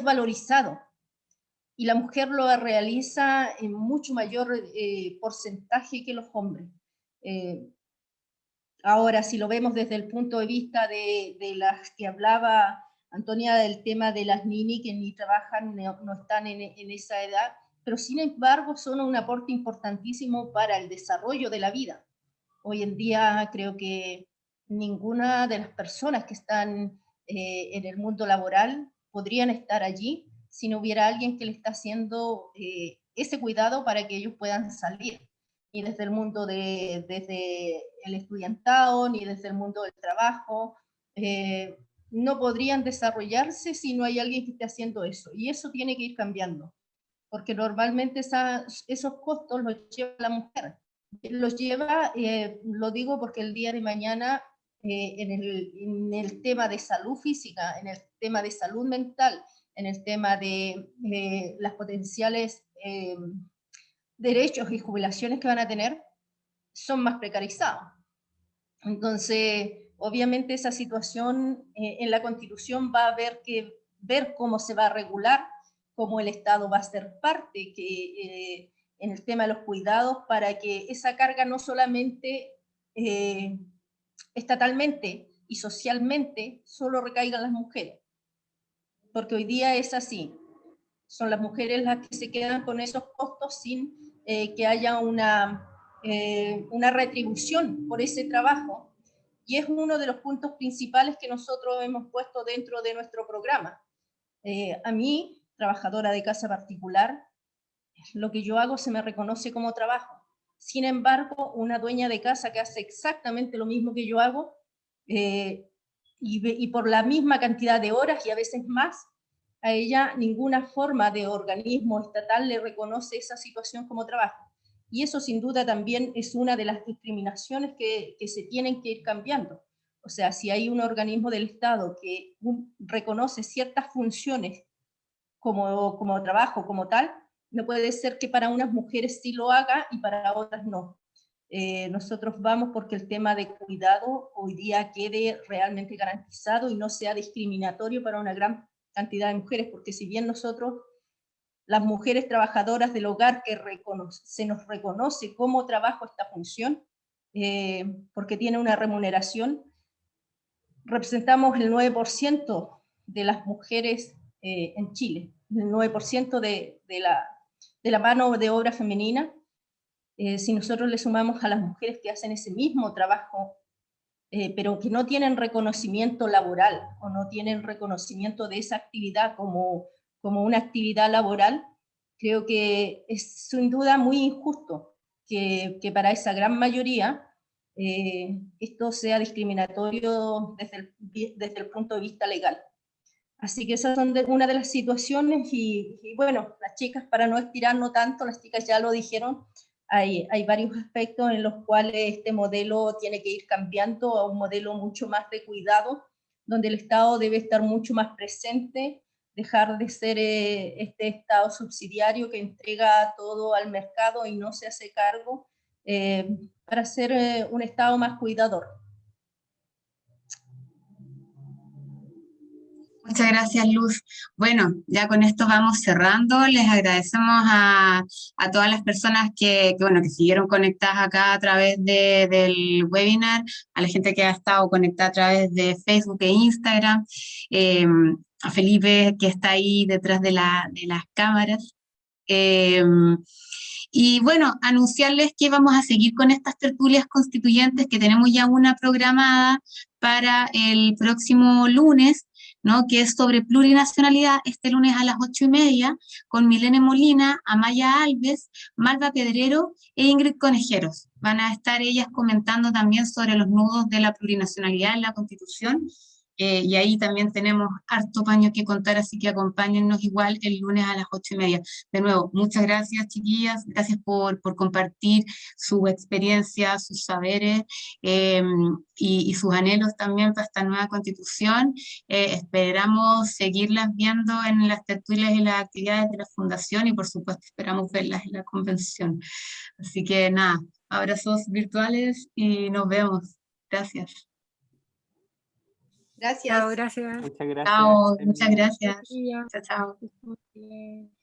valorizado, y la mujer lo realiza en mucho mayor porcentaje que los hombres. Ahora, si lo vemos desde el punto de vista de las que hablaba Antonia, del tema de las nini que ni trabajan, no están en esa edad, pero sin embargo son un aporte importantísimo para el desarrollo de la vida. Hoy en día creo que ninguna de las personas que están en el mundo laboral podrían estar allí si no hubiera alguien que le está haciendo ese cuidado para que ellos puedan salir. Ni desde el mundo desde el estudiantado, ni desde el mundo del trabajo. No podrían desarrollarse si no hay alguien que esté haciendo eso. Y eso tiene que ir cambiando, porque normalmente esos costos los lleva la mujer. Los lleva, lo digo porque el día de mañana, en el tema de salud física, en el tema de salud mental, en el tema de las potenciales derechos y jubilaciones que van a tener, son más precarizados. Entonces, obviamente esa situación en la Constitución va a haber que ver cómo se va a regular, cómo el Estado va a ser parte en el tema de los cuidados, para que esa carga no solamente estatalmente y socialmente solo recaiga en las mujeres, porque hoy día es así. Son las mujeres las que se quedan con esos costos sin que haya una retribución por ese trabajo, y es uno de los puntos principales que nosotros hemos puesto dentro de nuestro programa. A mí, trabajadora de casa particular, lo que yo hago se me reconoce como trabajo. Sin embargo, una dueña de casa que hace exactamente lo mismo que yo hago, y por la misma cantidad de horas y a veces más, a ella ninguna forma de organismo estatal le reconoce esa situación como trabajo. Y eso sin duda también es una de las discriminaciones que se tienen que ir cambiando. O sea, si hay un organismo del Estado que reconoce ciertas funciones como trabajo, como tal, no puede ser que para unas mujeres sí lo haga y para otras no. Nosotros vamos porque el tema de cuidado hoy día quede realmente garantizado y no sea discriminatorio para una gran cantidad de mujeres, porque si bien nosotros, las mujeres trabajadoras del hogar, que se nos reconoce como trabajo esta función, porque tiene una remuneración, representamos el 9% de las mujeres en Chile, el 9% de la mano de obra femenina. Si nosotros le sumamos a las mujeres que hacen ese mismo trabajo, pero que no tienen reconocimiento laboral o no tienen reconocimiento de esa actividad como una actividad laboral, creo que es sin duda muy injusto que para esa gran mayoría esto sea discriminatorio desde el punto de vista legal. Así que esas son una de las situaciones, y bueno, las chicas, para no estirarnos tanto, las chicas ya lo dijeron, hay varios aspectos en los cuales este modelo tiene que ir cambiando a un modelo mucho más de cuidado, donde el Estado debe estar mucho más presente, dejar de ser este Estado subsidiario que entrega todo al mercado y no se hace cargo, para ser un Estado más cuidador. Muchas gracias, Luz. Bueno, ya con esto vamos cerrando. Les agradecemos a todas las personas bueno, que siguieron conectadas acá a través del webinar, a la gente que ha estado conectada a través de Facebook e Instagram, eh, a Felipe que está ahí detrás de las cámaras. Eh, y bueno, anunciarles que vamos a seguir con estas tertulias constituyentes, que tenemos ya una programada para el próximo lunes, ¿no? Que es sobre plurinacionalidad, este lunes a las 8:30, con Milene Molina, Amaya Alves, Malva Pedrero e Ingrid Conejeros. Van a estar ellas comentando también sobre los nudos de la plurinacionalidad en la Constitución. Y ahí también tenemos harto paño que contar, así que acompáñennos igual el lunes a las 8:30. De nuevo, muchas gracias, chiquillas, gracias por compartir su experiencia, sus saberes, y sus anhelos también para esta nueva Constitución. Esperamos seguirlas viendo en las tertulias y las actividades de la Fundación, y por supuesto esperamos verlas en la convención. Así que nada, abrazos virtuales y nos vemos. Gracias. Gracias. Chao, gracias. Muchas gracias. Chao, que estén muchas bien. gracias. Buen día. Chao, chao. Que estén bien.